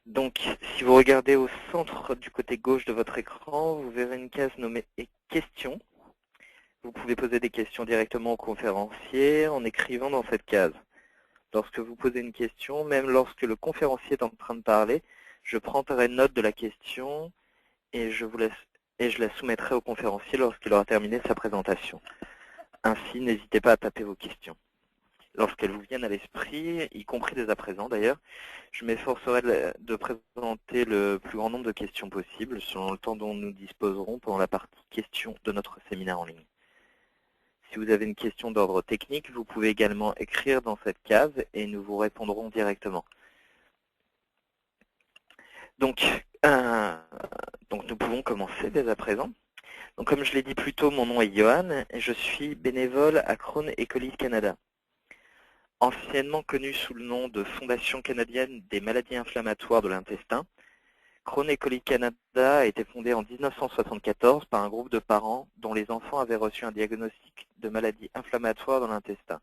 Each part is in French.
Donc, si vous regardez au centre du côté gauche de votre écran, vous verrez une case nommée questions. Vous pouvez poser des questions directement au conférencier en écrivant dans cette case. Lorsque vous posez une question, même lorsque le conférencier est en train de parler, je prendrai note de la question et je la soumettrai au conférencier lorsqu'il aura terminé sa présentation. Ainsi, n'hésitez pas à taper vos questions. Lorsqu'elles vous viennent à l'esprit, y compris dès à présent d'ailleurs, je m'efforcerai de présenter le plus grand nombre de questions possibles selon le temps dont nous disposerons pendant la partie questions de notre séminaire en ligne. Si vous avez une question d'ordre technique, vous pouvez également écrire dans cette case et nous vous répondrons directement. Donc nous pouvons commencer dès à présent. Donc, comme je l'ai dit plus tôt, mon nom est Johan et je suis bénévole à Crohn et Colitis Canada. Anciennement connue sous le nom de Fondation canadienne des maladies inflammatoires de l'intestin, Crohn et Colitis Canada a été fondée en 1974 par un groupe de parents dont les enfants avaient reçu un diagnostic de maladie inflammatoire dans l'intestin.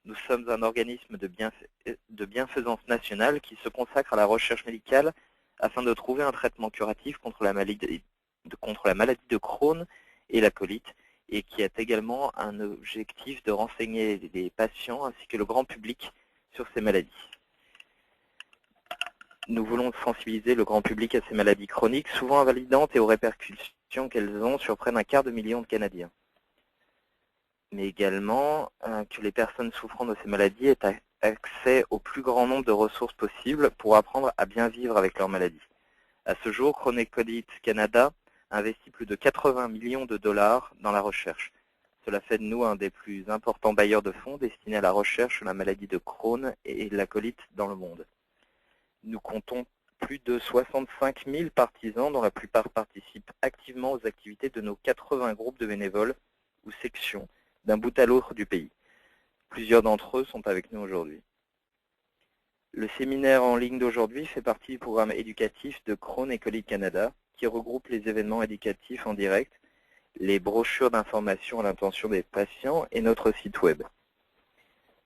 Nous sommes un organisme de bienfaisance nationale qui se consacre à la recherche médicale afin de trouver un traitement curatif contre la maladie de Crohn et la colite, et qui a également un objectif de renseigner les patients ainsi que le grand public sur ces maladies. Nous voulons sensibiliser le grand public à ces maladies chroniques, souvent invalidantes et aux répercussions qu'elles ont sur près d'1/4 de million de Canadiens. Mais également que les personnes souffrant de ces maladies aient accès au plus grand nombre de ressources possibles pour apprendre à bien vivre avec leur maladie. À ce jour, Crohn et Colitis Canada investit plus de 80 millions de dollars dans la recherche. Cela fait de nous un des plus importants bailleurs de fonds destinés à la recherche sur la maladie de Crohn et la colite dans le monde. Nous comptons plus de 65 000 partisans dont la plupart participent activement aux activités de nos 80 groupes de bénévoles ou sections d'un bout à l'autre du pays. Plusieurs d'entre eux sont avec nous aujourd'hui. Le séminaire en ligne d'aujourd'hui fait partie du programme éducatif de Crohn et Colitis Canada qui regroupe les événements éducatifs en direct, les brochures d'information à l'intention des patients et notre site web.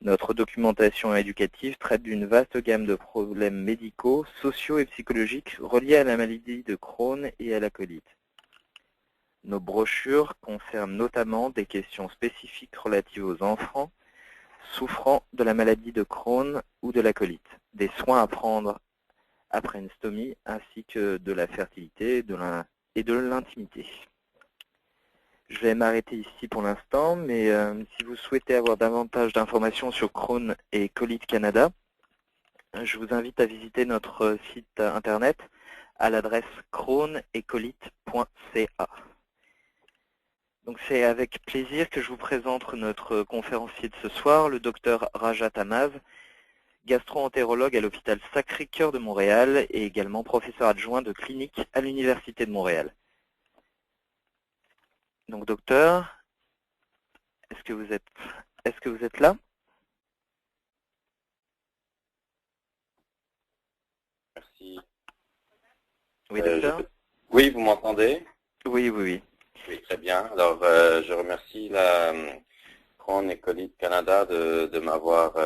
Notre documentation éducative traite d'une vaste gamme de problèmes médicaux, sociaux et psychologiques reliés à la maladie de Crohn et à la colite. Nos brochures concernent notamment des questions spécifiques relatives aux enfants souffrant de la maladie de Crohn ou de la colite, des soins à prendre après une stomie, ainsi que de la fertilité et de l'intimité. Je vais m'arrêter ici pour l'instant, mais si vous souhaitez avoir davantage d'informations sur Crohn et Colitis Canada, je vous invite à visiter notre site internet à l'adresse crohneetcolit.ca. Donc c'est avec plaisir que je vous présente notre conférencier de ce soir, le docteur Rajat Amaz, gastro-entérologue à l'hôpital Sacré-Cœur de Montréal et également professeur adjoint de clinique à l'Université de Montréal. Donc docteur, est-ce que vous êtes là? Merci. Oui, docteur. Oui, vous m'entendez? Oui. Oui, très bien. Alors, je remercie la Crohn et Colitis Canada de m'avoir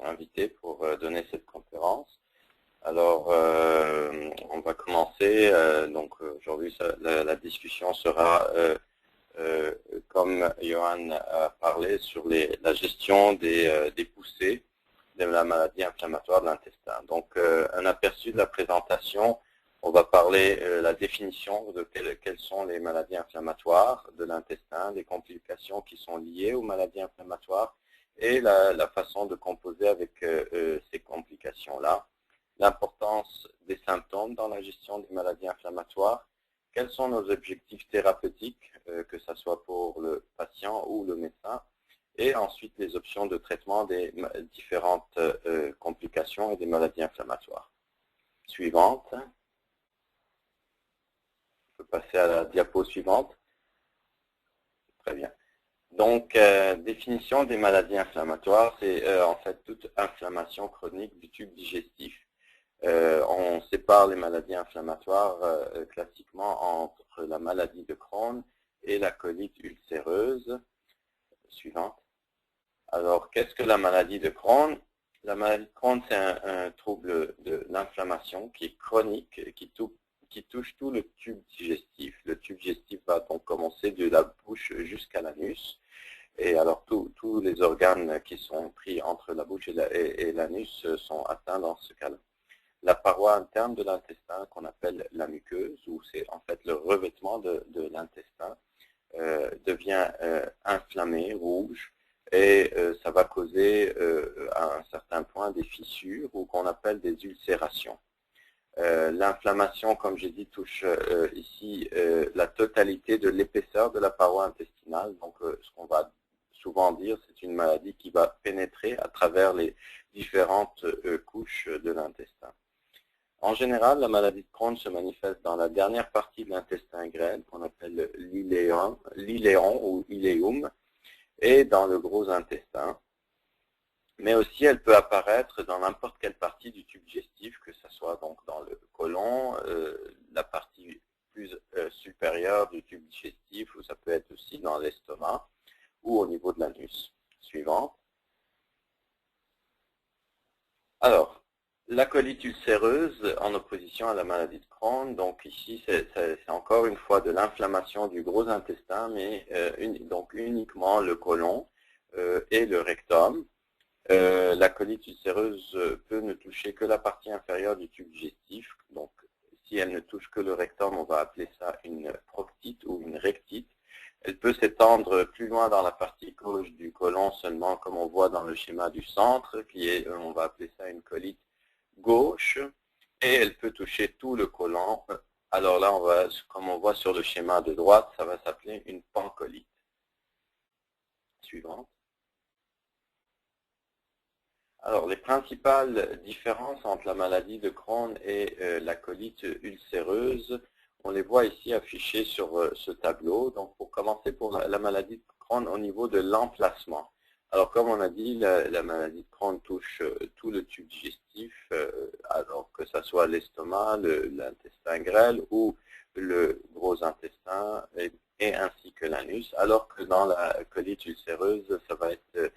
invité pour donner cette conférence. Alors, on va commencer. Donc, aujourd'hui, la discussion sera, comme Johan a parlé, sur la gestion des poussées de la maladie inflammatoire de l'intestin. Donc, un aperçu de la présentation. On va parler la définition de quelles sont les maladies inflammatoires de l'intestin, les complications qui sont liées aux maladies inflammatoires et la façon de composer avec ces complications-là. L'importance des symptômes dans la gestion des maladies inflammatoires. Quels sont nos objectifs thérapeutiques, que ce soit pour le patient ou le médecin. Et ensuite, les options de traitement des différentes complications et des maladies inflammatoires. Suivante. On peut passer à la diapo suivante. Très bien. Donc, définition des maladies inflammatoires, c'est en fait toute inflammation chronique du tube digestif. On sépare les maladies inflammatoires classiquement entre la maladie de Crohn et la colite ulcéreuse. Suivante. Alors, qu'est-ce que la maladie de Crohn? La maladie de Crohn, c'est un trouble de l'inflammation qui est chronique, qui touche tout le tube digestif. Le tube digestif va donc commencer de la bouche jusqu'à l'anus. Et alors, tous les organes qui sont pris entre la bouche et l'anus sont atteints dans ce cas-là. La paroi interne de l'intestin, qu'on appelle la muqueuse, ou c'est en fait le revêtement de l'intestin, devient inflammée, rouge, et ça va causer à un certain point des fissures, ou qu'on appelle des ulcérations. L'inflammation, comme j'ai dit, touche ici la totalité de l'épaisseur de la paroi intestinale. Donc, ce qu'on va souvent dire, c'est une maladie qui va pénétrer à travers les différentes couches de l'intestin. En général, la maladie de Crohn se manifeste dans la dernière partie de l'intestin grêle, qu'on appelle l'iléon ou iléum, et dans le gros intestin. Mais aussi, elle peut apparaître dans n'importe quelle partie du tube digestif, que ce soit donc dans le côlon, la partie plus supérieure du tube digestif, ou ça peut être aussi dans l'estomac, ou au niveau de l'anus. Suivante. Alors, la colite ulcéreuse en opposition à la maladie de Crohn, donc ici c'est encore une fois de l'inflammation du gros intestin, mais donc uniquement le côlon et le rectum. La colite ulcéreuse peut ne toucher que la partie inférieure du tube digestif, donc si elle ne touche que le rectum, on va appeler ça une proctite ou une rectite. Elle peut s'étendre plus loin dans la partie gauche du côlon seulement, comme on voit dans le schéma du centre, qui est, on va appeler ça une colite gauche, et elle peut toucher tout le côlon. Alors là, comme on voit sur le schéma de droite, ça va s'appeler une pancolite. Suivante. Alors, les principales différences entre la maladie de Crohn et la colite ulcéreuse, on les voit ici affichées sur ce tableau. Donc, pour commencer, pour la maladie de Crohn au niveau de l'emplacement. Alors, comme on a dit, la maladie de Crohn touche tout le tube digestif, alors que ce soit l'estomac, l'intestin grêle ou le gros intestin, et ainsi que l'anus, alors que dans la colite ulcéreuse, ça va être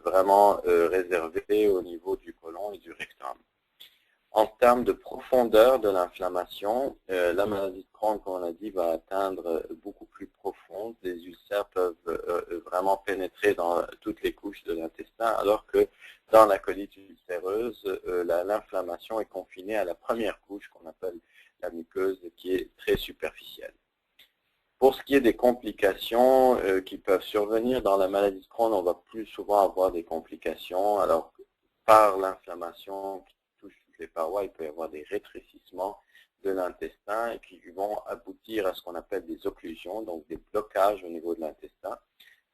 vraiment réservé au niveau du côlon et du rectum. En termes de profondeur de l'inflammation, la maladie de Crohn, comme on l'a dit, va atteindre beaucoup plus profond. Les ulcères peuvent vraiment pénétrer dans toutes les couches de l'intestin, alors que dans la colite ulcéreuse, l'inflammation est confinée à la première couche qu'on appelle la muqueuse, qui est très superficielle. Pour ce qui est des complications qui peuvent survenir dans la maladie de Crohn, on va plus souvent avoir des complications. Alors, par l'inflammation qui touche toutes les parois, il peut y avoir des rétrécissements de l'intestin et qui vont aboutir à ce qu'on appelle des occlusions, donc des blocages au niveau de l'intestin.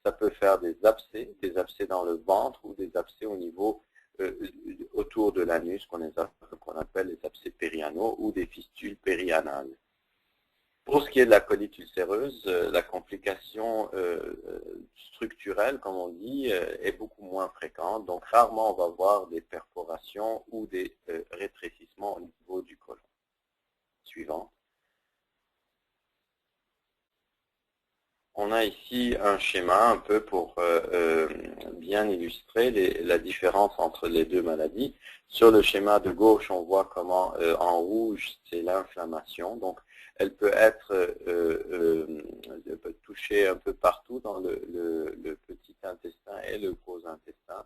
Ça peut faire des abcès dans le ventre ou des abcès au niveau autour de l'anus qu'on appelle les abcès périanaux ou des fistules périanales. Pour ce qui est de la colite ulcéreuse, la complication structurelle, comme on dit, est beaucoup moins fréquente. Donc, rarement on va voir des perforations ou des rétrécissements au niveau du côlon. Suivant. On a ici un schéma un peu pour bien illustrer la différence entre les deux maladies. Sur le schéma de gauche, on voit comment en rouge, c'est l'inflammation. Donc, elle peut être touchée un peu partout dans le petit intestin et le gros intestin,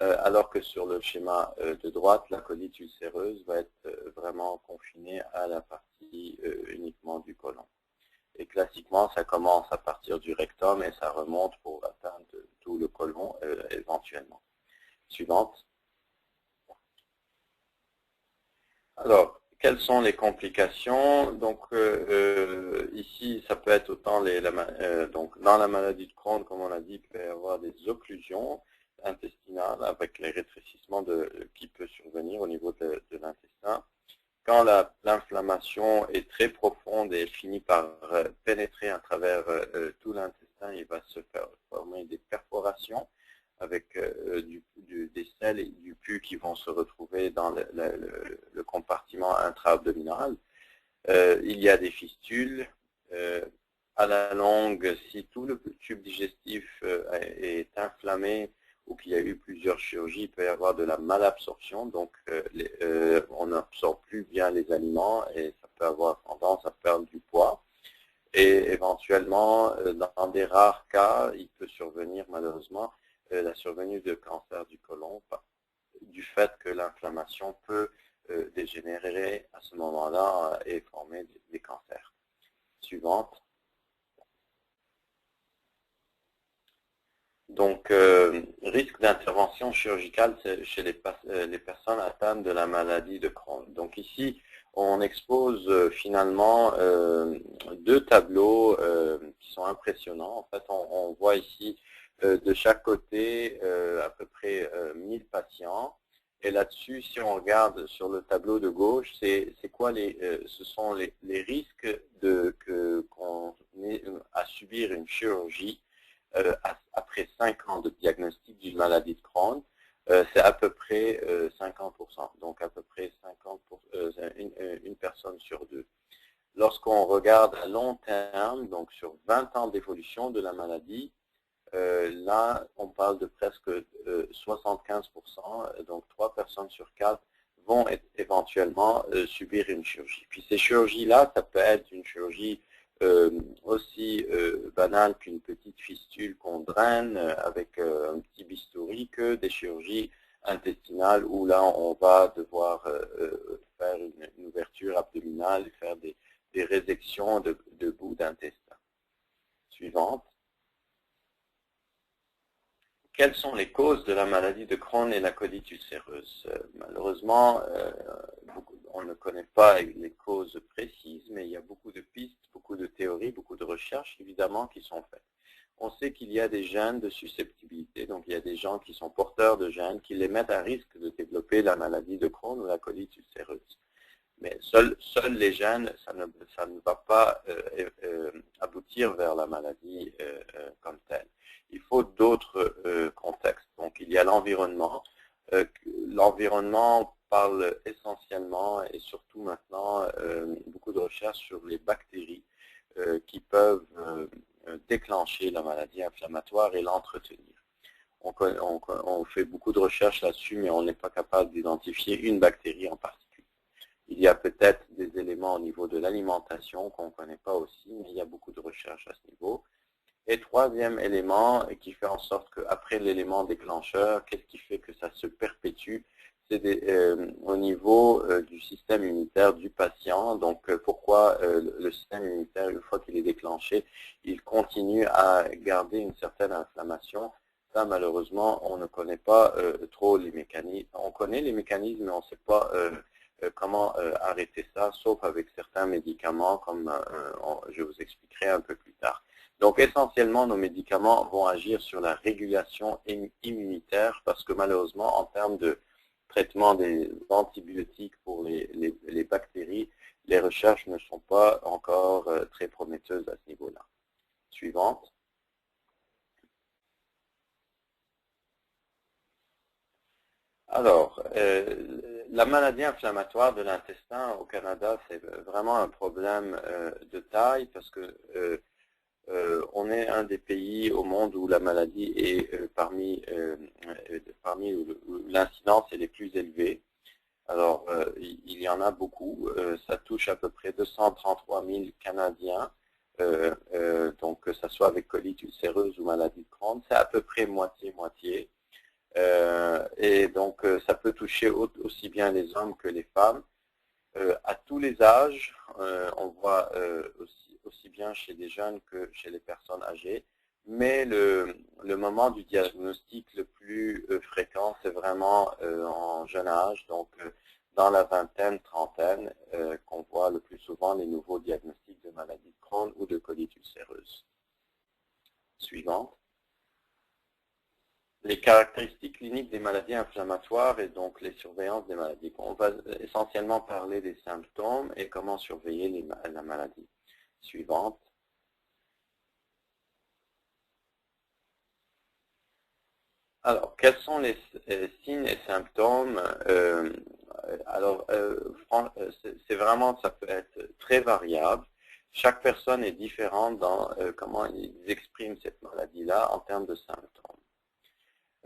alors que sur le schéma de droite, la colite ulcéreuse va être vraiment confinée à la partie uniquement du côlon. Et classiquement, ça commence à partir du rectum et ça remonte pour atteindre tout le côlon éventuellement. Suivante. Alors, quelles sont les complications? Donc, ici, ça peut être autant donc, dans la maladie de Crohn, comme on l'a dit, il peut y avoir des occlusions intestinales avec les rétrécissements qui peut survenir au niveau de l'intestin. Quand l'inflammation est très profonde et elle finit par pénétrer à travers tout l'intestin, il va se former des perforations avec des selles et du pus qui vont se retrouver dans le compartiment intra-abdominal. Il y a des fistules. À la longue, si tout le tube digestif est inflammé ou qu'il y a eu plusieurs plusieurs chirurgies, il peut y avoir de la malabsorption, donc on n'absorbe plus bien les aliments et ça peut avoir tendance à perdre du poids. Et éventuellement, dans des rares cas, il peut survenir malheureusement la survenue de cancer du côlon du fait que l'inflammation peut dégénérer à ce moment-là et former des cancers. Suivante. Donc, risque d'intervention chirurgicale chez les personnes atteintes de la maladie de Crohn. Donc ici, on expose finalement deux tableaux qui sont impressionnants. En fait, on voit ici de chaque côté à peu près 1000 patients. Et là-dessus, si on regarde sur le tableau de gauche, c'est quoi ce sont les risques qu'on ait à subir une chirurgie après 5 ans de diagnostic d'une maladie de Crohn. C'est à peu près 50%, donc à peu près 50%, une personne sur deux. Lorsqu'on regarde à long terme, donc sur 20 ans d'évolution de la maladie, là, on parle de presque 75%, donc 3 personnes sur 4 vont éventuellement subir une chirurgie. Puis ces chirurgies-là, ça peut être une chirurgie aussi banale qu'une petite fistule qu'on draine avec un petit bistouri, que des chirurgies intestinales où là, on va devoir faire une ouverture abdominale et faire des résections de bouts d'intestin. Suivante. Quelles sont les causes de la maladie de Crohn et la colite ulcéreuse? Malheureusement, on ne connaît pas les causes précises, mais il y a beaucoup de pistes, beaucoup de théories, beaucoup de recherches évidemment qui sont faites. On sait qu'il y a des gènes de susceptibilité, donc il y a des gens qui sont porteurs de gènes qui les mettent à risque de développer la maladie de Crohn ou la colite ulcéreuse. Mais seuls les gènes, ça ne va pas aboutir vers la maladie comme telle. Il faut d'autres contextes. Donc il y a l'environnement. L'environnement parle essentiellement et surtout maintenant beaucoup de recherches sur les bactéries qui peuvent déclencher la maladie inflammatoire et l'entretenir. On fait beaucoup de recherches là-dessus, mais on n'est pas capable d'identifier une bactérie en particulier. Il y a peut-être des éléments au niveau de l'alimentation qu'on ne connaît pas aussi, mais il y a beaucoup de recherches à ce niveau. Et troisième élément qui fait en sorte qu'après l'élément déclencheur, qu'est-ce qui fait que ça se perpétue? C'est au niveau du système immunitaire du patient. Donc pourquoi le système immunitaire, une fois qu'il est déclenché, il continue à garder une certaine inflammation? Ça, malheureusement, on ne connaît pas trop les mécanismes. On connaît les mécanismes, mais on ne sait pas comment arrêter ça, sauf avec certains médicaments, comme je vous expliquerai un peu plus tard. Donc essentiellement, nos médicaments vont agir sur la régulation immunitaire parce que malheureusement, en termes de traitement des antibiotiques pour les bactéries, les recherches ne sont pas encore très prometteuses à ce niveau-là. Suivante. Alors, la maladie inflammatoire de l'intestin au Canada, c'est vraiment un problème de taille parce que on est un des pays au monde où la maladie est parmi où l'incidence est les plus élevée. Alors, il y en a beaucoup. Ça touche à peu près 233 000 Canadiens, donc que ce soit avec colite ulcéreuse ou maladie de Crohn, c'est à peu près moitié-moitié. Et donc, ça peut toucher aussi bien les hommes que les femmes. À tous les âges, on voit aussi bien chez les jeunes que chez les personnes âgées. Mais le moment du diagnostic le plus fréquent, c'est vraiment en jeune âge, donc dans la vingtaine, trentaine, qu'on voit le plus souvent les nouveaux diagnostics de maladie de Crohn ou de colite ulcéreuse. Suivante. Les caractéristiques cliniques des maladies inflammatoires et donc les surveillances des maladies. On va essentiellement parler des symptômes et comment surveiller la maladie. Suivante. Alors, quels sont les signes et symptômes? C'est vraiment, ça peut être très variable. Chaque personne est différente dans comment ils expriment cette maladie-là en termes de symptômes.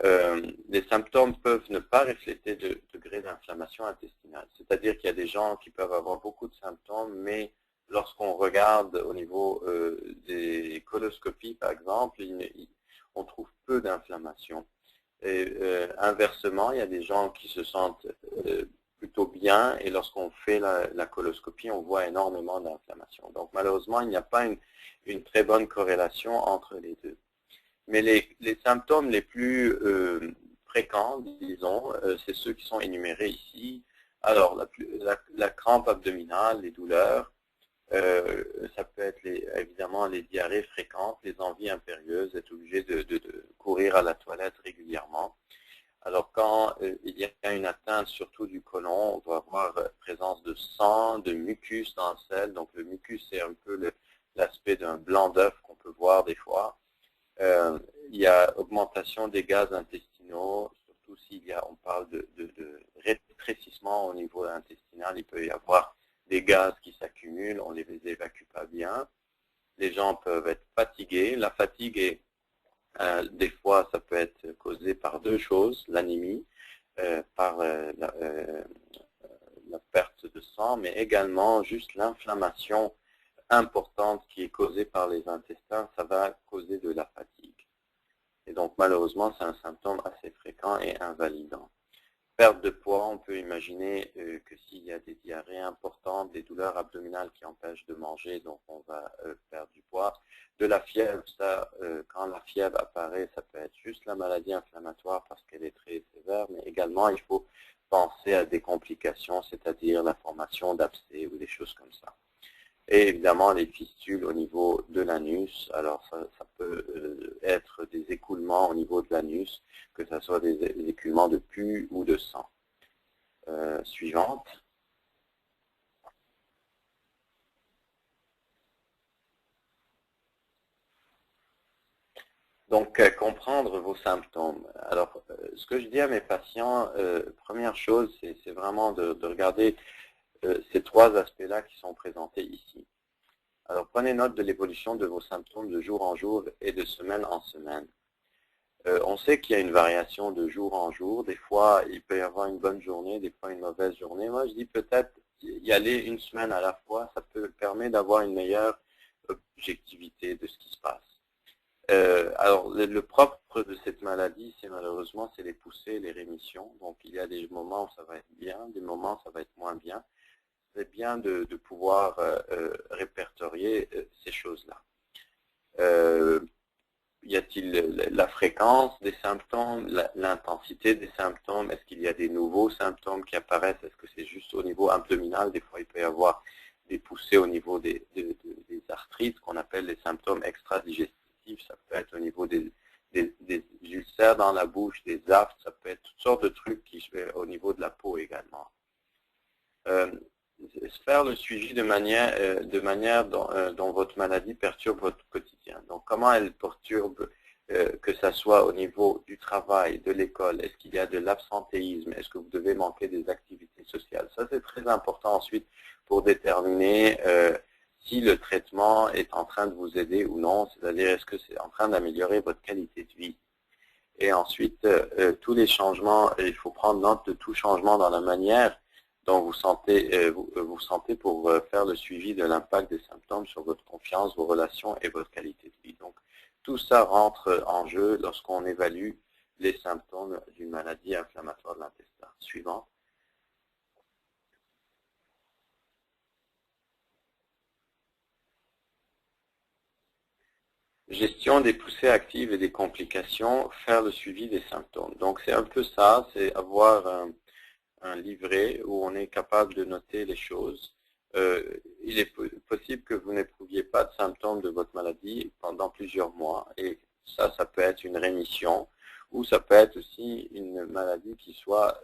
les symptômes peuvent ne pas refléter de degré d'inflammation intestinale. C'est-à-dire qu'il y a des gens qui peuvent avoir beaucoup de symptômes, mais lorsqu'on regarde au niveau des coloscopies, par exemple, on trouve peu d'inflammation. Et inversement, il y a des gens qui se sentent plutôt bien, et lorsqu'on fait la coloscopie, on voit énormément d'inflammation. Donc malheureusement, il n'y a pas une très bonne corrélation entre les deux. Mais les symptômes les plus fréquents, disons, c'est ceux qui sont énumérés ici. Alors, la crampe abdominale, les douleurs, ça peut être évidemment les diarrhées fréquentes, les envies impérieuses, être obligé de courir à la toilette régulièrement. Alors, quand il y a une atteinte surtout du côlon, on va avoir présence de sang, de mucus dans le sel. Donc, le mucus, c'est un peu l'aspect d'un blanc d'œuf qu'on peut voir des fois. Il y a augmentation des gaz intestinaux, surtout on parle de rétrécissement au niveau intestinal. Il peut y avoir des gaz qui s'accumulent, on ne les évacue pas bien. Les gens peuvent être fatigués. La fatigue, des fois, ça peut être causé par deux choses, l'anémie, par la perte de sang, mais également juste l'inflammation importante qui est causée par les intestins, ça va causer de la fatigue. Et donc, malheureusement, c'est un symptôme assez fréquent et invalidant. Perte de poids, on peut imaginer que s'il y a des diarrhées importantes, des douleurs abdominales qui empêchent de manger, donc on va perdre du poids. De la fièvre, ça, quand la fièvre apparaît, ça peut être juste la maladie inflammatoire parce qu'elle est très sévère, mais également, il faut penser à des complications, c'est-à-dire la formation d'abcès ou des choses comme ça. Et évidemment, les fistules au niveau de l'anus. Alors, ça peut être des écoulements au niveau de l'anus, que ce soit des écoulements de pus ou de sang. Suivante. Donc, comprendre vos symptômes. Alors, ce que je dis à mes patients, première chose, c'est vraiment de regarder ces trois aspects-là qui sont présentés ici. Alors, prenez note de l'évolution de vos symptômes de jour en jour et de semaine en semaine. On sait qu'il y a une variation de jour en jour. Des fois, il peut y avoir une bonne journée, des fois une mauvaise journée. Moi, je dis peut-être y aller une semaine à la fois, ça peut permettre d'avoir une meilleure objectivité de ce qui se passe. Alors, le propre de cette maladie, c'est malheureusement, c'est les poussées, les rémissions. Donc, il y a des moments où ça va être bien, des moments où ça va être moins bien. C'est bien de pouvoir répertorier ces choses-là. Y a-t-il la fréquence des symptômes, l'intensité des symptômes? Est-ce qu'il y a des nouveaux symptômes qui apparaissent? Est-ce que c'est juste au niveau abdominal? Des fois, il peut y avoir des poussées au niveau des arthrites, qu'on appelle les symptômes extradigestifs. Ça peut être au niveau des ulcères dans la bouche, des aftes. Ça peut être toutes sortes de trucs qui se fait au niveau de la peau également. Faire le suivi de manière dont votre maladie perturbe votre quotidien. Donc, comment elle perturbe, que ce soit au niveau du travail, de l'école? Est-ce qu'il y a de l'absentéisme? Est-ce que vous devez manquer des activités sociales? Ça, c'est très important ensuite pour déterminer si le traitement est en train de vous aider ou non, c'est-à-dire est-ce que c'est en train d'améliorer votre qualité de vie. Et ensuite, tous les changements, il faut prendre note de tout changement dans la manière dont vous sentez pour faire le suivi de l'impact des symptômes sur votre confiance, vos relations et votre qualité de vie. Donc, tout ça rentre en jeu lorsqu'on évalue les symptômes d'une maladie inflammatoire de l'intestin. Suivant. Gestion des poussées actives et des complications, faire le suivi des symptômes. Donc, c'est un peu ça, c'est avoir un livret où on est capable de noter les choses. Il est possible que vous n'éprouviez pas de symptômes de votre maladie pendant plusieurs mois, et ça peut être une rémission, ou ça peut être aussi une maladie qui soit,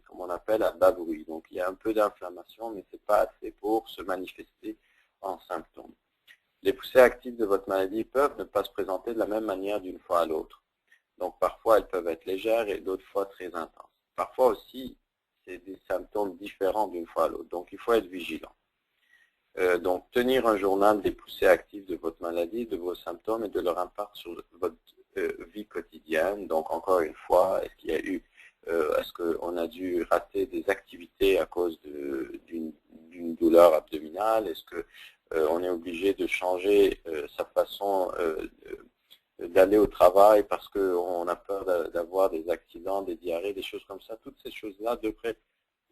comme on appelle, à bas bruit. Donc il y a un peu d'inflammation, mais ce n'est pas assez pour se manifester en symptômes. Les poussées actives de votre maladie peuvent ne pas se présenter de la même manière d'une fois à l'autre. Donc parfois elles peuvent être légères et d'autres fois très intenses. Parfois aussi, c'est des symptômes différents d'une fois à l'autre. Donc, il faut être vigilant. Donc, tenir un journal des poussées actives de votre maladie, de vos symptômes et de leur impact sur votre vie quotidienne. quotidienne. Donc encore une fois, est-ce qu'il y a eu, est-ce qu'on a dû rater des activités à cause d'une douleur abdominale? Est-ce que on est obligé de changer sa façon d'aller au travail parce qu'on a peur d'avoir des accidents, des diarrhées, des choses comme ça? Toutes ces choses-là devraient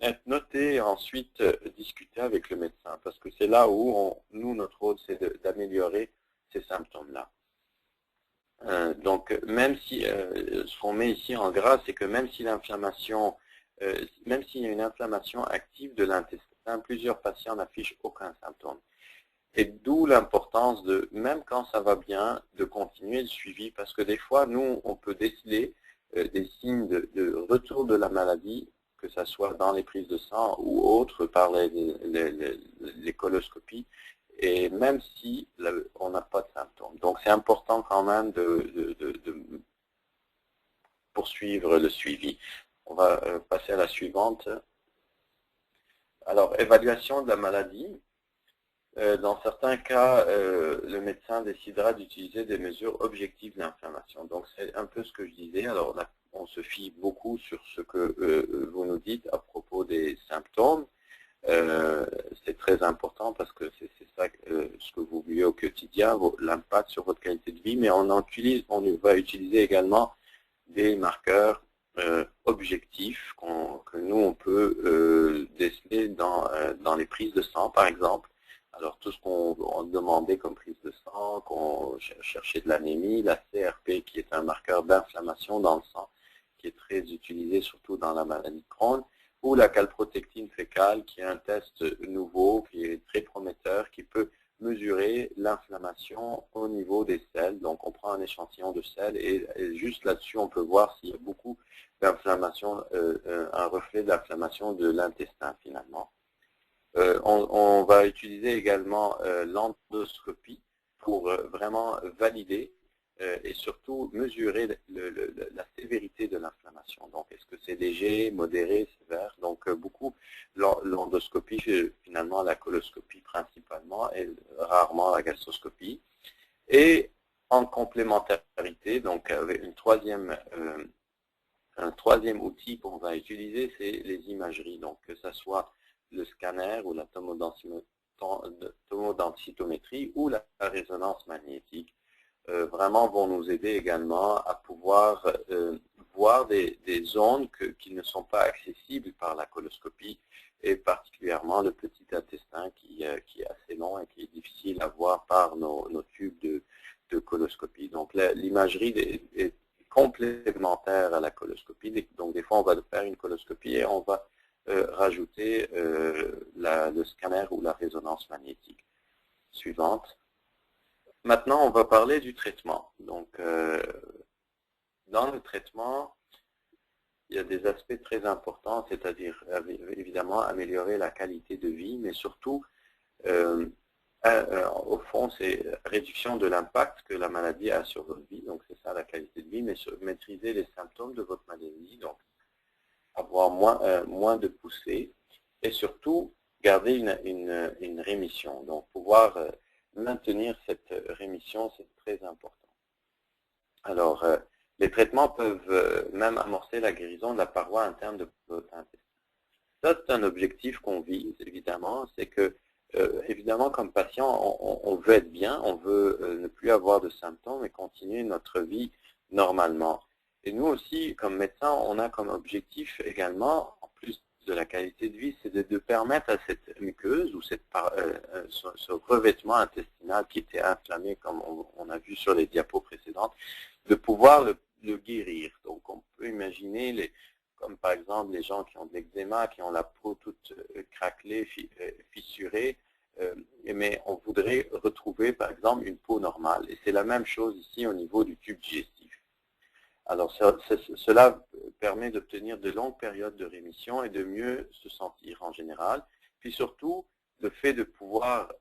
être notées et ensuite discuter avec le médecin, parce que c'est là où nous, notre rôle, c'est d'améliorer ces symptômes-là. Donc, même si ce qu'on met ici en gras, c'est que même si l'inflammation, même s'il y a une inflammation active de l'intestin, plusieurs patients n'affichent aucun symptôme. Et d'où l'importance de, même quand ça va bien, de continuer le suivi, parce que des fois, nous, on peut déceler des signes de retour de la maladie, que ce soit dans les prises de sang ou autres par les coloscopies, et même si on n'a pas de symptômes. Donc c'est important quand même de poursuivre le suivi. On va passer à la suivante. Alors, évaluation de la maladie. Dans certains cas, le médecin décidera d'utiliser des mesures objectives d'inflammation. Donc c'est un peu ce que je disais. Alors là, on se fie beaucoup sur ce que vous nous dites à propos des symptômes. C'est très important parce que c'est ça ce que vous vivez au quotidien, l'impact sur votre qualité de vie, mais on va utiliser également des marqueurs objectifs que nous on peut déceler dans les prises de sang par exemple. Alors tout ce qu'on demandait comme prise de sang, qu'on cherchait de l'anémie, la CRP qui est un marqueur d'inflammation dans le sang, qui est très utilisé surtout dans la maladie de Crohn, ou la calprotectine fécale, qui est un test nouveau, qui est très prometteur, qui peut mesurer l'inflammation au niveau des selles. Donc on prend un échantillon de selles et juste là-dessus on peut voir s'il y a beaucoup d'inflammation, un reflet d'inflammation de l'intestin finalement. On va utiliser également l'endoscopie pour vraiment valider et surtout mesurer la sévérité de l'inflammation. Donc, est-ce que c'est léger, modéré, sévère? Donc, beaucoup, l'endoscopie, finalement, la coloscopie principalement, et rarement la gastroscopie. Et en complémentarité, donc, avec un troisième outil qu'on va utiliser, c'est les imageries. Donc, que ce soit le scanner ou la tomodensitométrie ou la résonance magnétique. Vraiment vont nous aider également à pouvoir voir des zones qui ne sont pas accessibles par la coloscopie, et particulièrement le petit intestin qui est assez long et qui est difficile à voir par nos tubes de coloscopie. Donc l'imagerie est complémentaire à la coloscopie. Donc des fois on va faire une coloscopie et on va rajouter le scanner ou la résonance magnétique. Suivante. Maintenant, on va parler du traitement. Donc, dans le traitement, il y a des aspects très importants, c'est-à-dire évidemment améliorer la qualité de vie, mais surtout, au fond, c'est réduction de l'impact que la maladie a sur votre vie. Donc, c'est ça la qualité de vie, mais maîtriser les symptômes de votre maladie, donc avoir moins de poussées, et surtout garder une rémission. Donc, pouvoir maintenir cette rémission, c'est très important. Alors, les traitements peuvent même amorcer la guérison de la paroi interne de votre intestin. Ça, c'est un objectif qu'on vise, évidemment. C'est que, évidemment, comme patient, on veut être bien, on veut ne plus avoir de symptômes et continuer notre vie normalement. Et nous aussi, comme médecins, on a comme objectif également, en plus de la qualité de vie, c'est de permettre à cette muqueuse ou ce revêtement intestinal qui était inflammé, comme on a vu sur les diapos précédentes, de pouvoir le guérir. Donc on peut imaginer, comme par exemple les gens qui ont de l'eczéma, qui ont la peau toute craquelée, fissurée, mais on voudrait retrouver par exemple une peau normale. Et c'est la même chose ici au niveau du tube digestif. Alors cela permet d'obtenir de longues périodes de rémission et de mieux se sentir en général. Puis surtout, le fait de pouvoir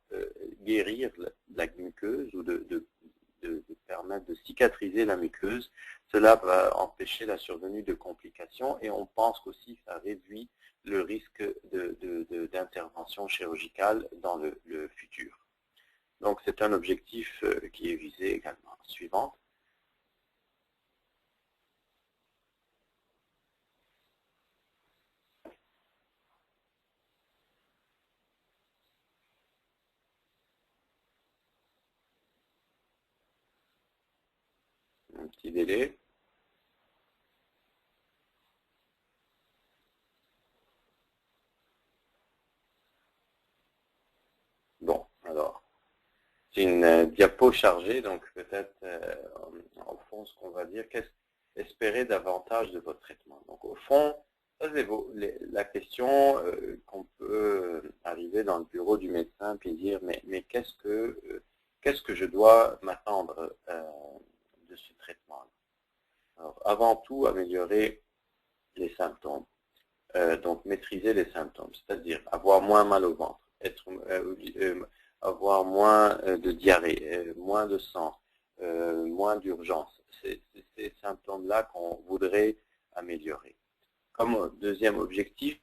guérir la muqueuse ou de permettre de cicatriser la muqueuse, cela va empêcher la survenue de complications et on pense qu'aussi ça réduit le risque d'intervention chirurgicale dans le futur. Donc c'est un objectif qui est visé également. Suivante. petit délai. Bon, alors, c'est une diapo chargée, donc peut-être, au fond, ce qu'on va dire, qu'est-ce espérer davantage de votre traitement. Donc, au fond, ça c'est la question qu'on peut arriver dans le bureau du médecin puis dire, mais qu'est-ce que je dois m'attendre de ce traitement? Alors, avant tout, améliorer les symptômes. Donc, maîtriser les symptômes, c'est-à-dire avoir moins mal au ventre, avoir moins de diarrhée, moins de sang, moins d'urgence. C'est ces symptômes-là qu'on voudrait améliorer. Comme deuxième objectif,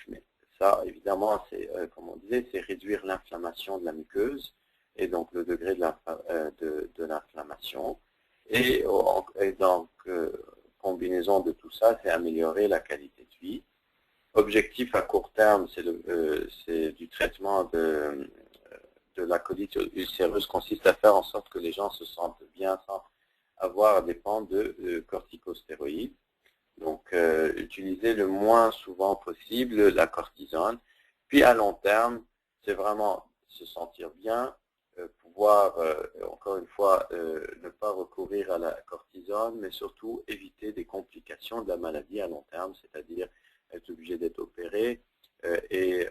mais ça évidemment, c'est comme on disait, c'est réduire l'inflammation de la muqueuse et donc le degré de l'inflammation. Et donc, combinaison de tout ça, c'est améliorer la qualité de vie. Objectif à court terme, c'est du traitement de la colite ulcéreuse, consiste à faire en sorte que les gens se sentent bien sans avoir à dépendre de corticostéroïdes. Donc, utiliser le moins souvent possible la cortisone. Puis, à long terme, c'est vraiment se sentir bien, pouvoir, encore une fois, ne pas recourir à la cortisone, mais surtout éviter des complications de la maladie à long terme, c'est-à-dire être obligé d'être opéré et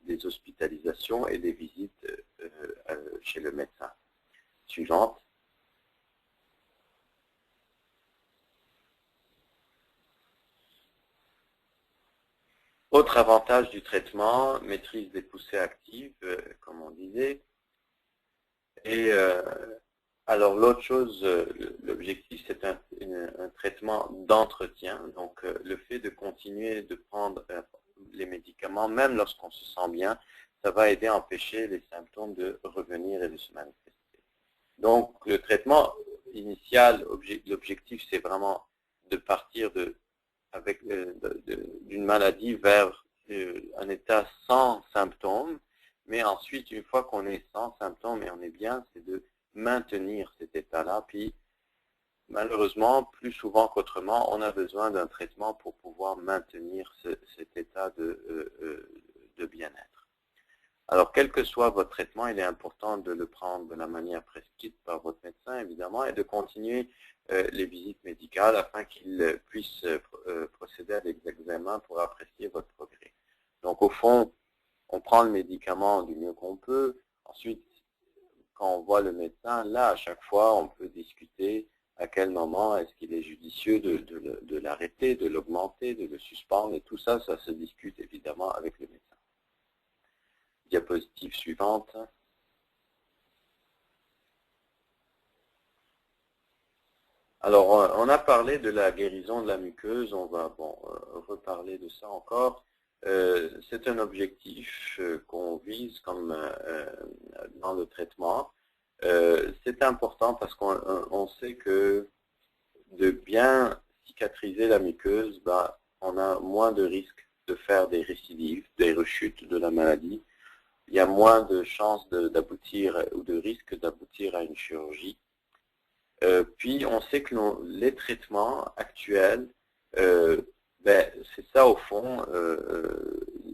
des hospitalisations et des visites chez le médecin. Suivante. Autre avantage du traitement, maîtrise des poussées actives, comme on disait. Et alors l'autre chose, l'objectif, c'est un traitement d'entretien. Donc le fait de continuer de prendre les médicaments, même lorsqu'on se sent bien, ça va aider à empêcher les symptômes de revenir et de se manifester. Donc le traitement initial, l'objectif, c'est vraiment de partir d'une maladie vers un état sans symptômes, mais ensuite, une fois qu'on est sans symptômes et on est bien, c'est de maintenir cet état-là. Puis, malheureusement, plus souvent qu'autrement, on a besoin d'un traitement pour pouvoir maintenir cet état de bien-être. Alors, quel que soit votre traitement, il est important de le prendre de la manière prescrite par votre médecin, évidemment, et de continuer les visites médicales afin qu'il puisse procéder à des examens pour apprécier votre progrès. Donc, au fond, on prend le médicament du mieux qu'on peut. Ensuite, quand on voit le médecin, là, à chaque fois, on peut discuter à quel moment est-ce qu'il est judicieux de l'arrêter, de l'augmenter, de le suspendre. Et tout ça, ça se discute évidemment avec le médecin. Diapositive suivante. Alors, on a parlé de la guérison de la muqueuse. On va reparler de ça encore. C'est un objectif qu'on vise comme dans le traitement. C'est important parce qu'on sait que de bien cicatriser la muqueuse, on a moins de risques de faire des récidives, des rechutes de la maladie. Il y a moins de chances d'aboutir ou de risque d'aboutir à une chirurgie. Puis on sait que les traitements actuels, c'est ça au fond,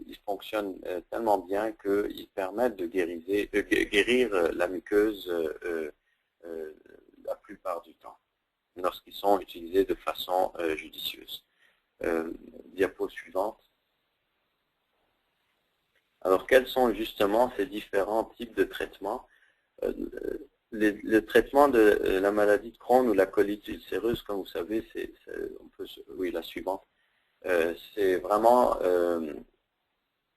ils fonctionnent tellement bien qu'ils permettent de guérir la muqueuse la plupart du temps, lorsqu'ils sont utilisés de façon judicieuse. Diapo suivante. Alors, quels sont justement ces différents types de traitements? Le traitement de la maladie de Crohn ou la colite ulcéreuse, comme vous savez, oui, la suivante, c'est vraiment,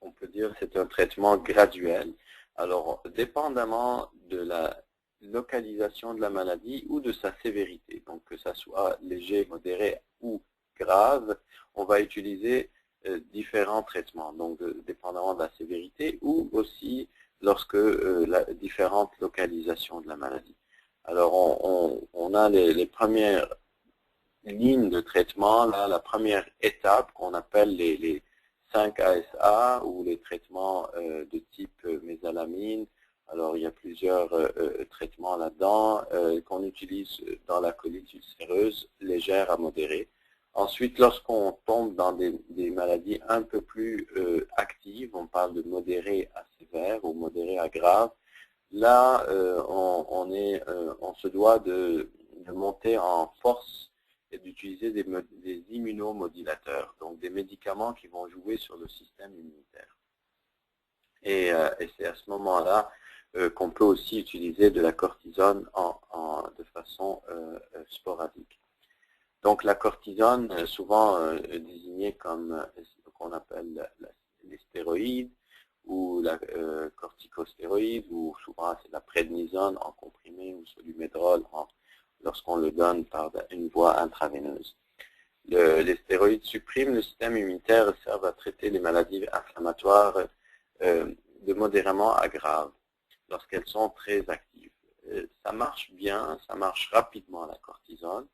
on peut dire, c'est un traitement graduel. Alors, dépendamment de la localisation de la maladie ou de sa sévérité, donc que ça soit léger, modéré ou grave, on va utiliser différents traitements, donc dépendamment de la sévérité ou aussi lorsque différentes localisations de la maladie. Alors, on a les premières lignes de traitement, là, la première étape qu'on appelle les 5 ASA ou les traitements de type mésalamine. Alors, il y a plusieurs traitements là-dedans qu'on utilise dans la colite cancéreuses légères à modérées. Ensuite, lorsqu'on tombe dans des maladies un peu plus actives, on parle de modéré à sévère ou modéré à grave, là, on se doit de monter en force et d'utiliser des immunomodulateurs, donc des médicaments qui vont jouer sur le système immunitaire. Et c'est à ce moment-là qu'on peut aussi utiliser de la cortisone de façon sporadique. Donc la cortisone, souvent désignée comme ce qu'on appelle les stéroïdes, ou la corticostéroïde, ou souvent c'est la prednisone en comprimé ou solumedrol lorsqu'on le donne par une voie intraveineuse. Les stéroïdes suppriment le système immunitaire et servent à traiter les maladies inflammatoires de modérément à grave lorsqu'elles sont très actives. Ça marche bien, ça marche rapidement la cortisone.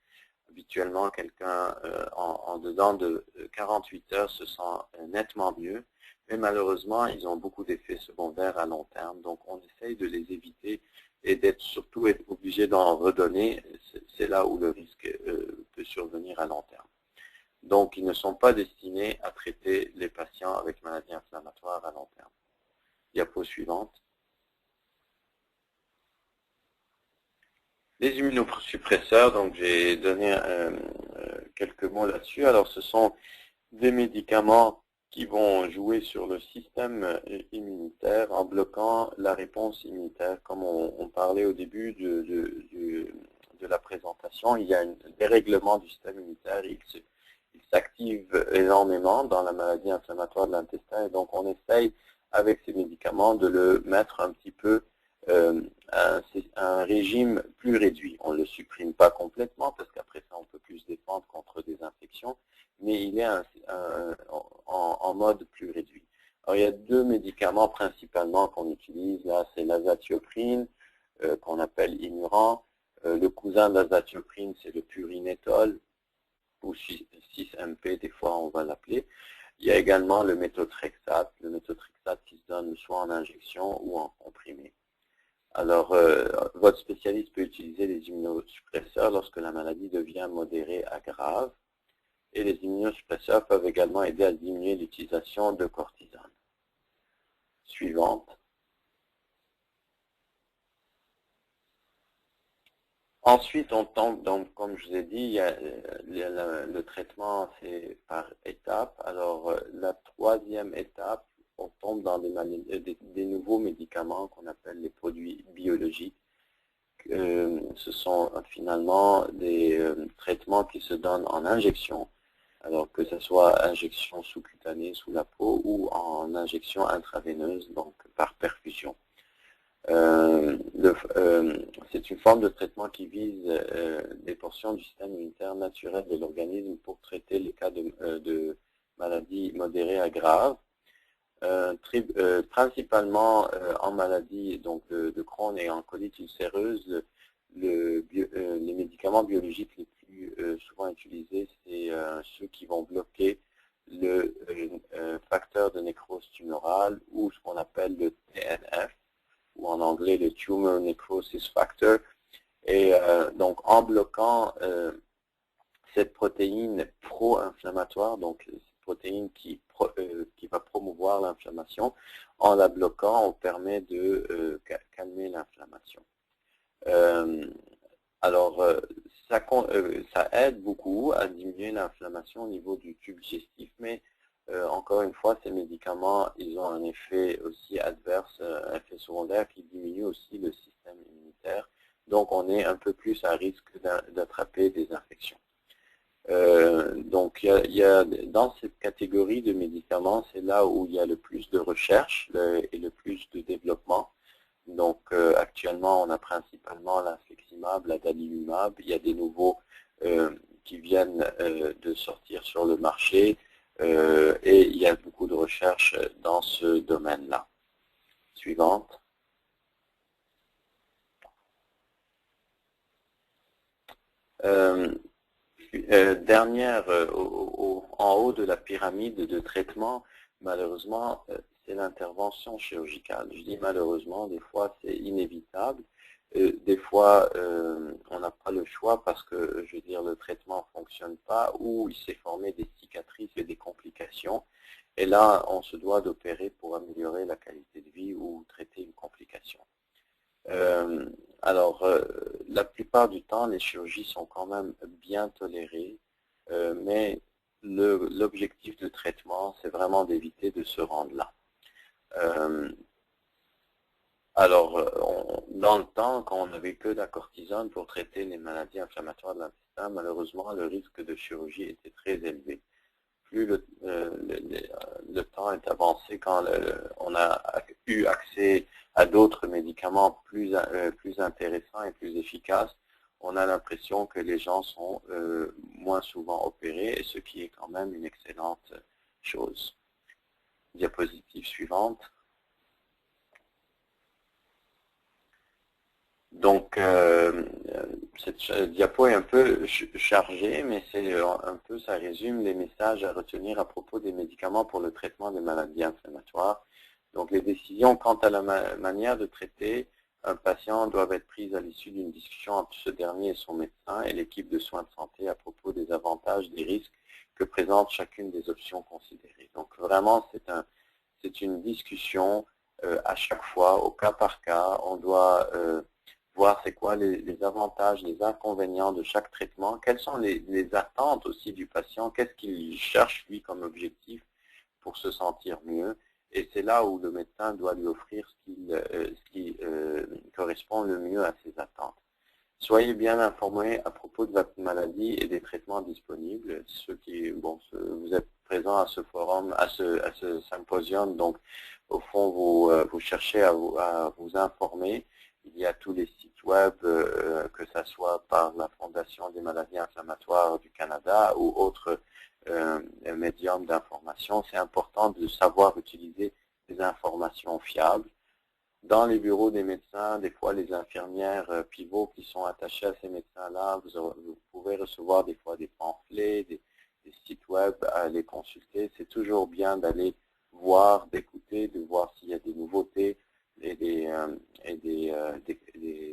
Habituellement, quelqu'un en dedans de 48 heures se sent nettement mieux, mais malheureusement, ils ont beaucoup d'effets secondaires à long terme, donc on essaye de les éviter et d'être surtout obligé d'en redonner, c'est là où le risque peut survenir à long terme. Donc, ils ne sont pas destinés à traiter les patients avec maladies inflammatoires à long terme. Diapo suivante. Les immunosuppresseurs, donc j'ai donné quelques mots là-dessus. Alors, ce sont des médicaments qui vont jouer sur le système immunitaire en bloquant la réponse immunitaire. Comme on parlait au début de la présentation, il y a un dérèglement du système immunitaire. Il s'active énormément dans la maladie inflammatoire de l'intestin et donc on essaye avec ces médicaments de le mettre un petit peu à un régime plus réduit. On ne le supprime pas complètement parce qu'après ça on peut plus se défendre contre des infections, mais il est en mode plus réduit. Alors il y a deux médicaments principalement qu'on utilise là, c'est l'azatioprine qu'on appelle Imuran. Le cousin de l'azatioprine c'est le purinétol ou 6MP, des fois on va l'appeler. Il y a également le méthotrexate qui se donne soit en injection ou en comprimé. Alors, votre spécialiste peut utiliser les immunosuppresseurs lorsque la maladie devient modérée à grave. Et les immunosuppresseurs peuvent également aider à diminuer l'utilisation de cortisone. Suivante. Ensuite, on tombe, donc, comme je vous ai dit, il y a, le traitement, c'est par étapes. Alors, la troisième étape, on tombe dans des nouveaux médicaments qu'on appelle les produits biologiques. Ce sont finalement des traitements qui se donnent en injection. Alors que ce soit injection sous-cutanée, sous la peau, ou en injection intraveineuse, donc par perfusion. C'est une forme de traitement qui vise des portions du système immunitaire naturel de l'organisme pour traiter les cas de maladies modérées à graves, principalement en maladie donc de Crohn et en colite ulcéreuse. Les médicaments biologiques les plus souvent utilisés, c'est ceux qui vont bloquer le facteur de nécrose tumorale ou ce qu'on appelle le TNF, ou en anglais le Tumor Necrosis Factor. Et donc en bloquant cette protéine pro-inflammatoire, donc cette protéine qui va promouvoir l'inflammation, en la bloquant, on permet de calmer l'inflammation. Alors, ça aide beaucoup à diminuer l'inflammation au niveau du tube digestif, mais encore une fois, ces médicaments, ils ont un effet aussi adverse, un effet secondaire qui diminue aussi le système immunitaire. Donc, on est un peu plus à risque d'attraper des infections. Donc, dans cette catégorie de médicaments, c'est là où il y a le plus de recherche et le plus de développement. Donc, actuellement, on a principalement l'infliximab, l'adalimumab. Il y a des nouveaux qui viennent de sortir sur le marché et il y a beaucoup de recherches dans ce domaine-là. Suivante. Dernière, en haut de la pyramide de traitement, malheureusement, c'est l'intervention chirurgicale. Je dis malheureusement, des fois c'est inévitable. Des fois, on n'a pas le choix parce que, je veux dire, le traitement ne fonctionne pas ou il s'est formé des cicatrices et des complications. Et là, on se doit d'opérer pour améliorer la qualité de vie ou traiter une complication. Alors, la plupart du temps, les chirurgies sont quand même bien tolérées, mais l'objectif de traitement, c'est vraiment d'éviter de se rendre là. Dans le temps, quand on n'avait que de la cortisone pour traiter les maladies inflammatoires de l'intestin, malheureusement, le risque de chirurgie était très élevé. Plus le temps est avancé, quand on a eu accès à d'autres médicaments plus intéressants et plus efficaces, on a l'impression que les gens sont moins souvent opérés, et ce qui est quand même une excellente chose. Diapositive suivante. Donc, cette diapo est un peu chargée, mais c'est un peu, ça résume les messages à retenir à propos des médicaments pour le traitement des maladies inflammatoires. Donc, les décisions quant à la manière de traiter un patient doivent être prises à l'issue d'une discussion entre ce dernier et son médecin et l'équipe de soins de santé à propos des avantages, des risques que présente chacune des options considérées. Donc, vraiment, c'est une discussion à chaque fois, au cas par cas. On doit voir c'est quoi les avantages, les inconvénients de chaque traitement, quelles sont les attentes aussi du patient, qu'est-ce qu'il cherche lui comme objectif pour se sentir mieux. Et c'est là où le médecin doit lui offrir ce qui correspond le mieux à ses attentes. Soyez bien informés à propos de votre maladie et des traitements disponibles. Vous êtes présents à ce forum, à ce symposium, donc au fond, vous cherchez à vous informer. Il y a tous les sites web, que ce soit par la Fondation des maladies inflammatoires du Canada ou autres médiums d'information. C'est important de savoir utiliser des informations fiables. Dans les bureaux des médecins, des fois les infirmières pivots qui sont attachées à ces médecins-là, vous pouvez recevoir des fois des pamphlets, des sites web à les consulter. C'est toujours bien d'aller voir, d'écouter, de voir s'il y a des nouveautés et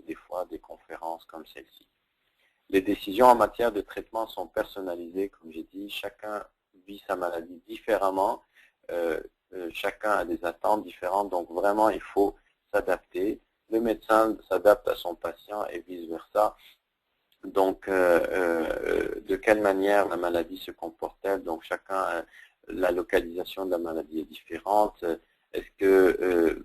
des fois des conférences comme celle-ci. Les décisions en matière de traitement sont personnalisées, comme j'ai dit. Chacun vit sa maladie différemment. Chacun a des attentes différentes. Donc vraiment, il faut s'adapter. Le médecin s'adapte à son patient et vice-versa. Donc, de quelle manière la maladie se comporte-t-elle? Donc, chacun, la localisation de la maladie est différente. Est-ce que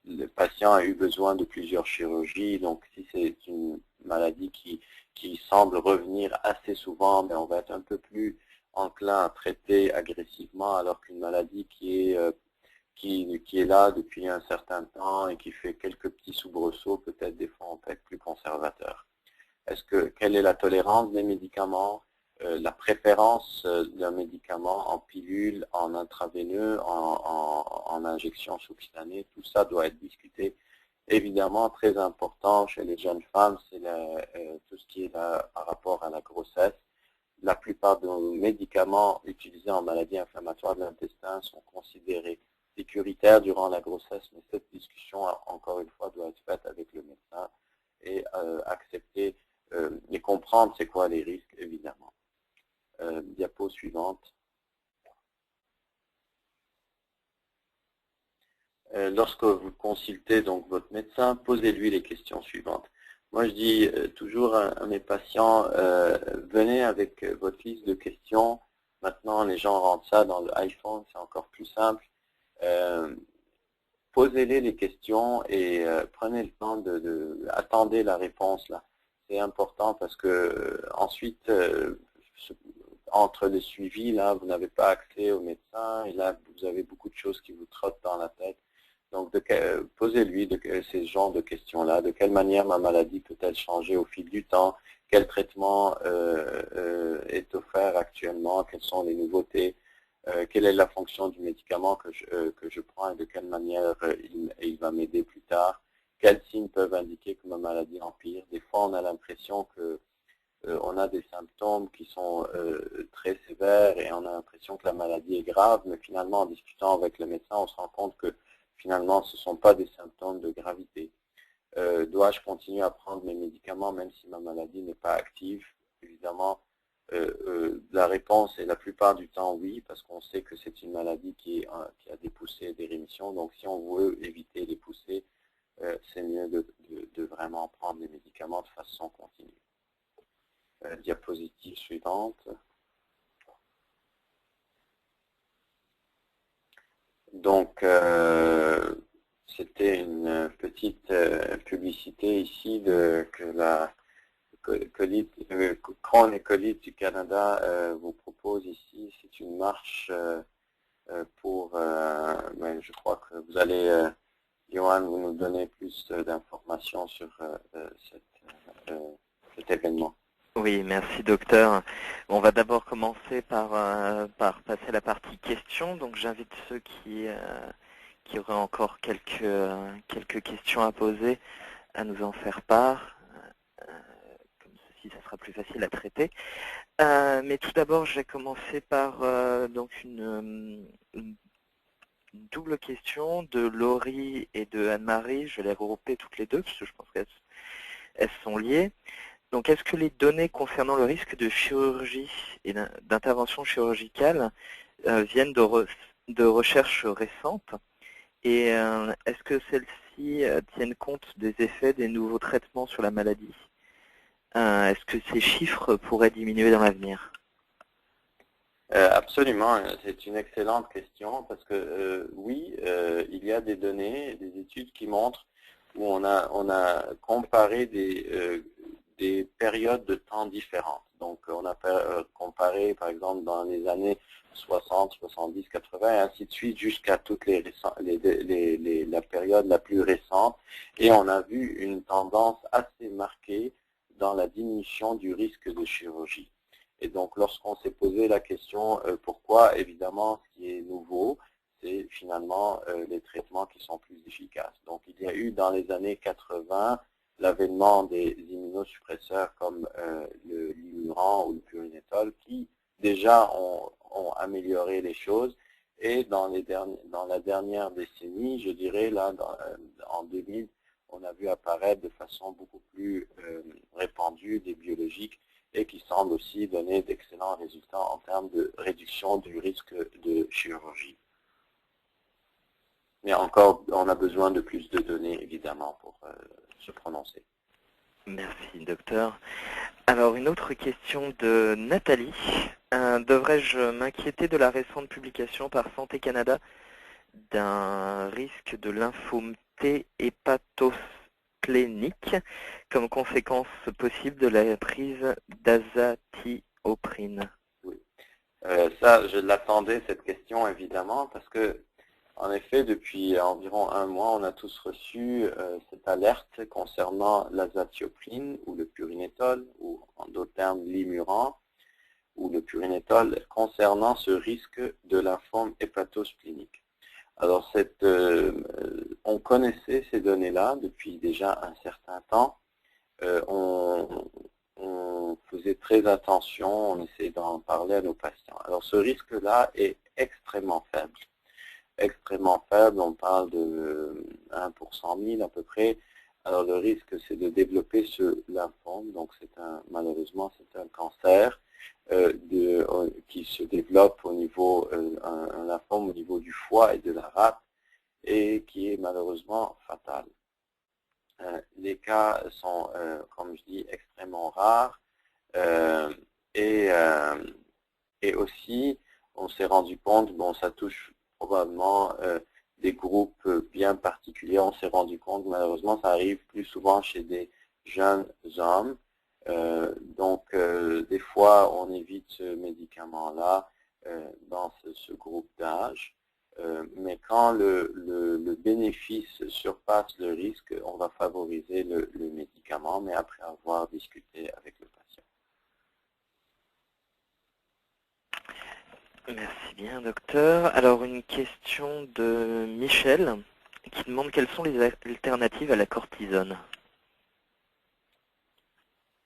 le patient a eu besoin de plusieurs chirurgies? Donc, si c'est une maladie qui semble revenir assez souvent, ben, on va être un peu plus enclin à traiter agressivement, alors qu'une maladie qui est là depuis un certain temps et qui fait quelques petits soubresauts, peut-être des fois on peut être plus conservateur. Quelle est la tolérance des médicaments, la préférence d'un médicament en pilule, en intraveineux, en injection sous-cutanée, tout ça doit être discuté. Évidemment, très important chez les jeunes femmes, c'est tout ce qui est par rapport à la grossesse. La plupart de nos médicaments utilisés en maladie inflammatoire de l'intestin sont considérés sécuritaires durant la grossesse, mais cette discussion, encore une fois, doit être faite avec le médecin et accepter et comprendre c'est quoi les risques, évidemment. Diapo suivante. Lorsque vous consultez donc votre médecin, posez-lui les questions suivantes. Moi, je dis toujours à mes patients, venez avec votre liste de questions. Maintenant, les gens rentrent ça dans le iPhone, c'est encore plus simple. Posez-les les questions et prenez le temps attendez la réponse là. C'est important parce que ensuite, entre les suivis, là, vous n'avez pas accès au médecin et là, vous avez beaucoup de choses qui vous trottent dans la tête. Donc, posez-lui ces genres de questions-là. De quelle manière ma maladie peut-elle changer au fil du temps? Quel traitement est offert actuellement? Quelles sont les nouveautés? Quelle est la fonction du médicament que je prends et de quelle manière il va m'aider plus tard? Quels signes peuvent indiquer que ma maladie empire? Des fois, on a l'impression que on a des symptômes qui sont très sévères et on a l'impression que la maladie est grave, mais finalement, en discutant avec le médecin, on se rend compte que finalement, ce ne sont pas des symptômes de gravité. Dois-je continuer à prendre mes médicaments même si ma maladie n'est pas active? Évidemment, la réponse est la plupart du temps oui, parce qu'on sait que c'est une maladie qui a des poussées et des rémissions. Donc si on veut éviter les poussées, c'est mieux de vraiment prendre les médicaments de façon continue. Diapositive suivante. Donc, c'était une petite publicité ici que la Crohn et Colites du Canada vous propose ici. C'est une marche pour, je crois que vous allez, Johan, vous nous donner plus d'informations sur cet événement. Oui, merci docteur. On va d'abord commencer par passer à la partie questions. Donc j'invite ceux qui auraient encore quelques questions à poser à nous en faire part. Comme ceci, ça sera plus facile à traiter. Mais tout d'abord, je vais commencer par donc une double question de Laurie et de Anne-Marie. Je vais les regrouper toutes les deux parce que je pense qu'elles sont liées. Donc, est-ce que les données concernant le risque de chirurgie et d'intervention chirurgicale viennent de recherches récentes? Et est-ce que celles-ci tiennent compte des effets des nouveaux traitements sur la maladie? Est-ce que ces chiffres pourraient diminuer dans l'avenir? Absolument, c'est une excellente question parce que oui, il y a des données, des études qui montrent où on a comparé des périodes de temps différentes. Donc, on a comparé, par exemple, dans les années 60, 70, 80, et ainsi de suite, jusqu'à toutes la période la plus récente. Et on a vu une tendance assez marquée dans la diminution du risque de chirurgie. Et donc, lorsqu'on s'est posé la question pourquoi, évidemment, ce qui est nouveau, c'est finalement les traitements qui sont plus efficaces. Donc, il y a eu dans les années 80 l'avènement des immunosuppresseurs comme le Limuran ou le Purinétol qui déjà ont amélioré les choses. Et dans la dernière décennie, je dirais là, en 2000, on a vu apparaître de façon beaucoup plus répandue des biologiques et qui semblent aussi donner d'excellents résultats en termes de réduction du risque de chirurgie. Mais encore, on a besoin de plus de données, évidemment, pour se prononcer. Merci, docteur. Alors, une autre question de Nathalie. Devrais-je m'inquiéter de la récente publication par Santé Canada d'un risque de lymphome T hépatosplénique comme conséquence possible de la prise d'azatioprine? Oui. Ça, je l'attendais, cette question, évidemment, parce que en effet, depuis environ un mois, on a tous reçu cette alerte concernant l'azatioprine ou le purinétol, ou en d'autres termes Limuran, ou le purinétol, concernant ce risque de lymphome hépatosplénique. Alors, on connaissait ces données-là depuis déjà un certain temps. On faisait très attention, on essayait d'en parler à nos patients. Alors, ce risque-là est extrêmement faible. Extrêmement faible, on parle de 1 pour 100 000 à peu près. Alors le risque, c'est de développer ce lymphome, donc malheureusement c'est un cancer qui se développe au niveau, un lymphome au niveau du foie et de la rate, et qui est malheureusement fatal. Les cas sont, comme je dis, extrêmement rares, et aussi, on s'est rendu compte, bon, ça touche probablement des groupes bien particuliers. On s'est rendu compte, malheureusement, ça arrive plus souvent chez des jeunes hommes. Donc, des fois, on évite ce médicament-là dans ce groupe d'âge. Mais quand le bénéfice surpasse le risque, on va favoriser le médicament, mais après avoir discuté avec le patient. Merci bien, docteur. Alors, une question de Michel qui demande quelles sont les alternatives à la cortisone.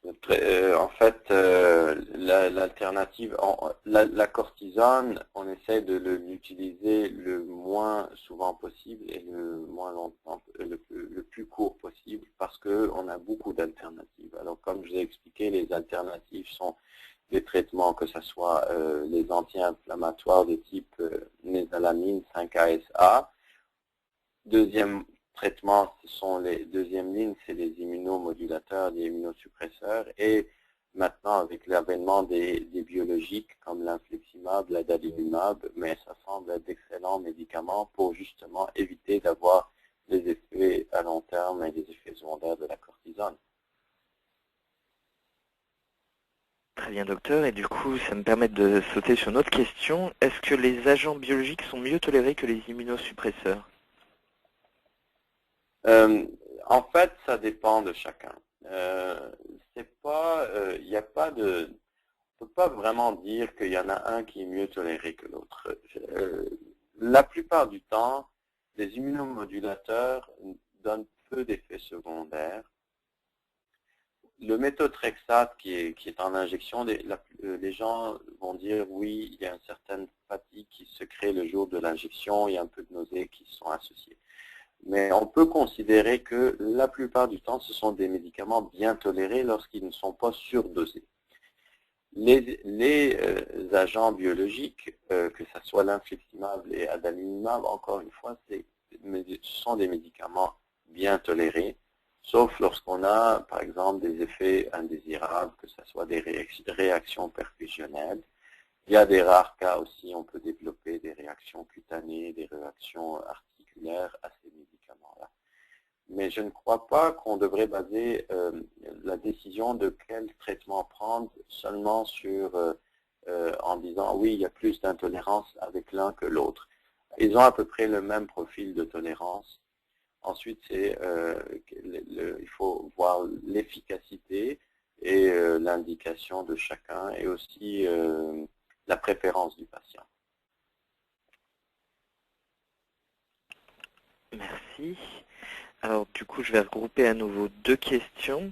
En fait, l'alternative, la cortisone, on essaie de l'utiliser le moins souvent possible et le moins longtemps, le plus court possible parce qu'on a beaucoup d'alternatives. Alors, comme je l'ai expliqué, les alternatives sont des traitements, que ce soit les anti-inflammatoires de type mésalamine 5-ASA. Deuxième traitement, ce sont les deuxième ligne, c'est les immunomodulateurs, les immunosuppresseurs. Et maintenant, avec l'avènement des biologiques comme l'infliximab, l'adalimumab, mais ça semble être d'excellents médicaments pour justement éviter d'avoir des effets à long terme et des effets secondaires de la cortisone. Très bien, docteur. Et du coup, ça me permet de sauter sur une autre question. Est-ce que les agents biologiques sont mieux tolérés que les immunosuppresseurs? En fait, ça dépend de chacun. C'est pas, il n'y a pas de, on peut pas vraiment dire qu'il y en a un qui est mieux toléré que l'autre. La plupart du temps, les immunomodulateurs donnent peu d'effets secondaires. Le méthotrexate qui est en injection, les gens vont dire oui, il y a une certaine fatigue qui se crée le jour de l'injection, il y a un peu de nausées qui sont associées. Mais on peut considérer que la plupart du temps, ce sont des médicaments bien tolérés lorsqu'ils ne sont pas surdosés. Les agents biologiques, que ce soit l'infliximab et adalimumab, encore une fois, ce sont des médicaments bien tolérés, sauf lorsqu'on a, par exemple, des effets indésirables, que ce soit des réactions perfusionnelles. Il y a des rares cas aussi, on peut développer des réactions cutanées, des réactions articulaires à ces médicaments-là. Mais je ne crois pas qu'on devrait baser la décision de quel traitement prendre seulement sur en disant oui, il y a plus d'intolérance avec l'un que l'autre. Ils ont à peu près le même profil de tolérance. Ensuite, il faut voir l'efficacité et l'indication de chacun et aussi la préférence du patient. Merci. Alors du coup, je vais regrouper à nouveau deux questions.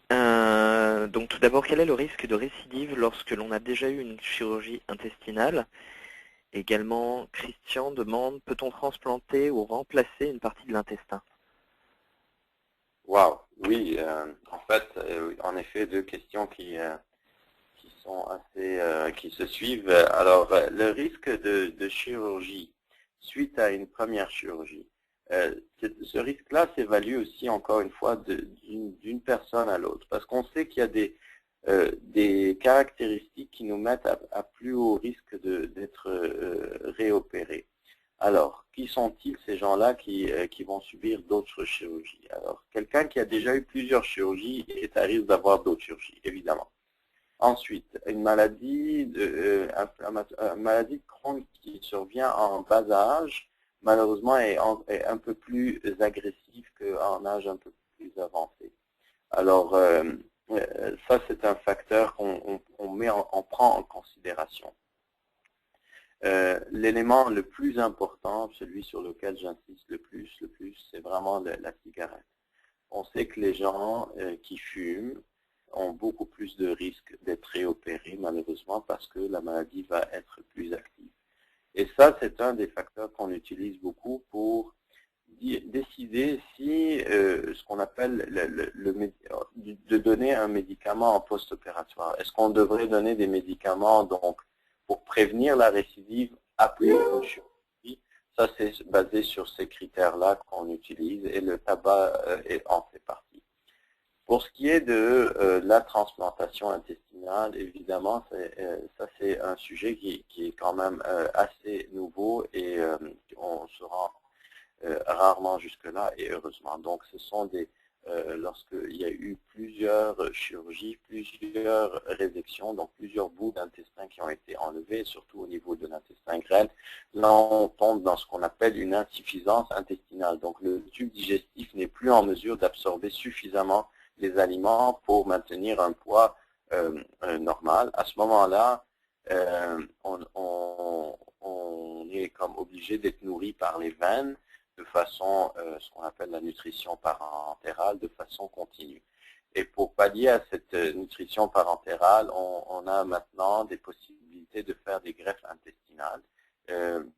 Donc tout d'abord, quel est le risque de récidive lorsque l'on a déjà eu une chirurgie intestinale? Également, Christian demande, peut-on transplanter ou remplacer une partie de l'intestin? Wow, oui, en fait, en effet, deux questions qui sont assez, qui se suivent. Alors, le risque de chirurgie suite à une première chirurgie, ce risque-là s'évalue aussi, encore une fois, d'une personne à l'autre, parce qu'on sait qu'il y a des caractéristiques qui nous mettent à plus haut risque d'être réopérés. Alors, qui sont-ils ces gens-là qui vont subir d'autres chirurgies? Alors, quelqu'un qui a déjà eu plusieurs chirurgies est à risque d'avoir d'autres chirurgies, évidemment. Ensuite, une maladie de Crohn qui survient en bas âge, malheureusement, est un peu plus agressive qu'en âge un peu plus avancé. Alors, ça, c'est un facteur qu'on prend en considération. L'élément le plus important, celui sur lequel j'insiste le plus, c'est vraiment la cigarette. On sait que les gens qui fument ont beaucoup plus de risques d'être réopérés, malheureusement, parce que la maladie va être plus active. Et ça, c'est un des facteurs qu'on utilise beaucoup pour décider si ce qu'on appelle de donner un médicament en post-opératoire. Est-ce qu'on devrait donner des médicaments donc pour prévenir la récidive après une chirurgie? Ça, c'est basé sur ces critères-là qu'on utilise et le tabac en fait partie. Pour ce qui est de la transplantation intestinale, évidemment, ça c'est un sujet qui est quand même assez nouveau et on se rend rarement jusque-là et heureusement. Donc ce sont lorsqu'il y a eu plusieurs chirurgies, plusieurs résections, donc plusieurs bouts d'intestin qui ont été enlevés, surtout au niveau de l'intestin grêle, là on tombe dans ce qu'on appelle une insuffisance intestinale. Donc le tube digestif n'est plus en mesure d'absorber suffisamment les aliments pour maintenir un poids normal. À ce moment-là, on est comme obligé d'être nourri par les veines de façon, ce qu'on appelle la nutrition parentérale, de façon continue. Et pour pallier à cette nutrition parentérale, on a maintenant des possibilités de faire des greffes intestinales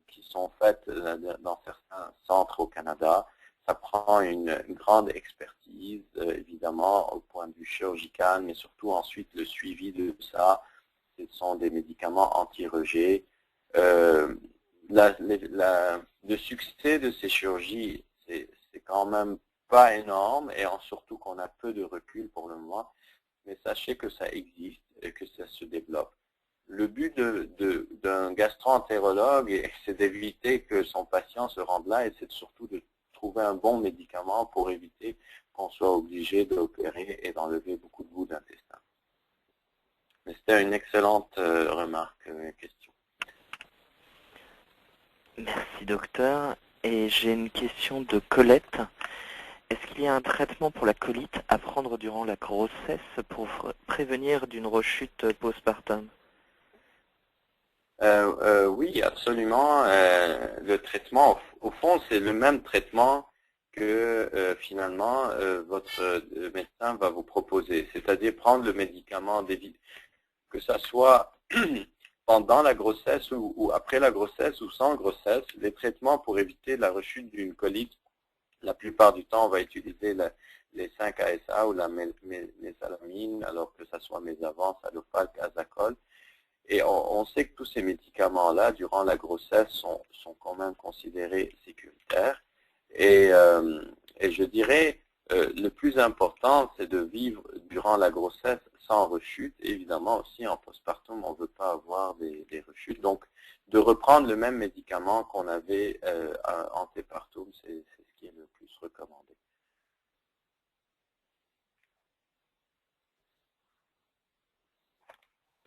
qui sont faites dans certains centres au Canada. ça prend une grande expertise, évidemment, au point de vue chirurgical, mais surtout ensuite le suivi de ça. Ce sont des médicaments anti-rejet. Le succès de ces chirurgies, c'est quand même pas énorme, et surtout qu'on a peu de recul pour le moment, mais sachez que ça existe et que ça se développe. Le but d'un gastro-entérologue, c'est d'éviter que son patient se rende là, et c'est surtout de trouver un bon médicament pour éviter qu'on soit obligé d'opérer et d'enlever beaucoup de bouts d'intestin. Mais c'était une excellente remarque, question. Merci docteur. Et j'ai une question de Colette. Est-ce qu'il y a un traitement pour la colite à prendre durant la grossesse pour prévenir d'une rechute postpartum? Oui, absolument. Le traitement, au fond, c'est le même traitement que finalement votre médecin va vous proposer. C'est-à-dire prendre le médicament, que ça soit pendant la grossesse ou après la grossesse ou sans grossesse. Les traitements pour éviter la rechute d'une colite, la plupart du temps, on va utiliser les 5-ASA ou la mésalamine, alors que ça soit Mesavant, Salopal, Casacol. Et on sait que tous ces médicaments-là, durant la grossesse, sont quand même considérés sécuritaires. Et je dirais, le plus important, c'est de vivre durant la grossesse sans rechute. Évidemment, aussi, en postpartum, on ne veut pas avoir des rechutes. Donc, de reprendre le même médicament qu'on avait en antépartum, c'est ce qui est le plus recommandé.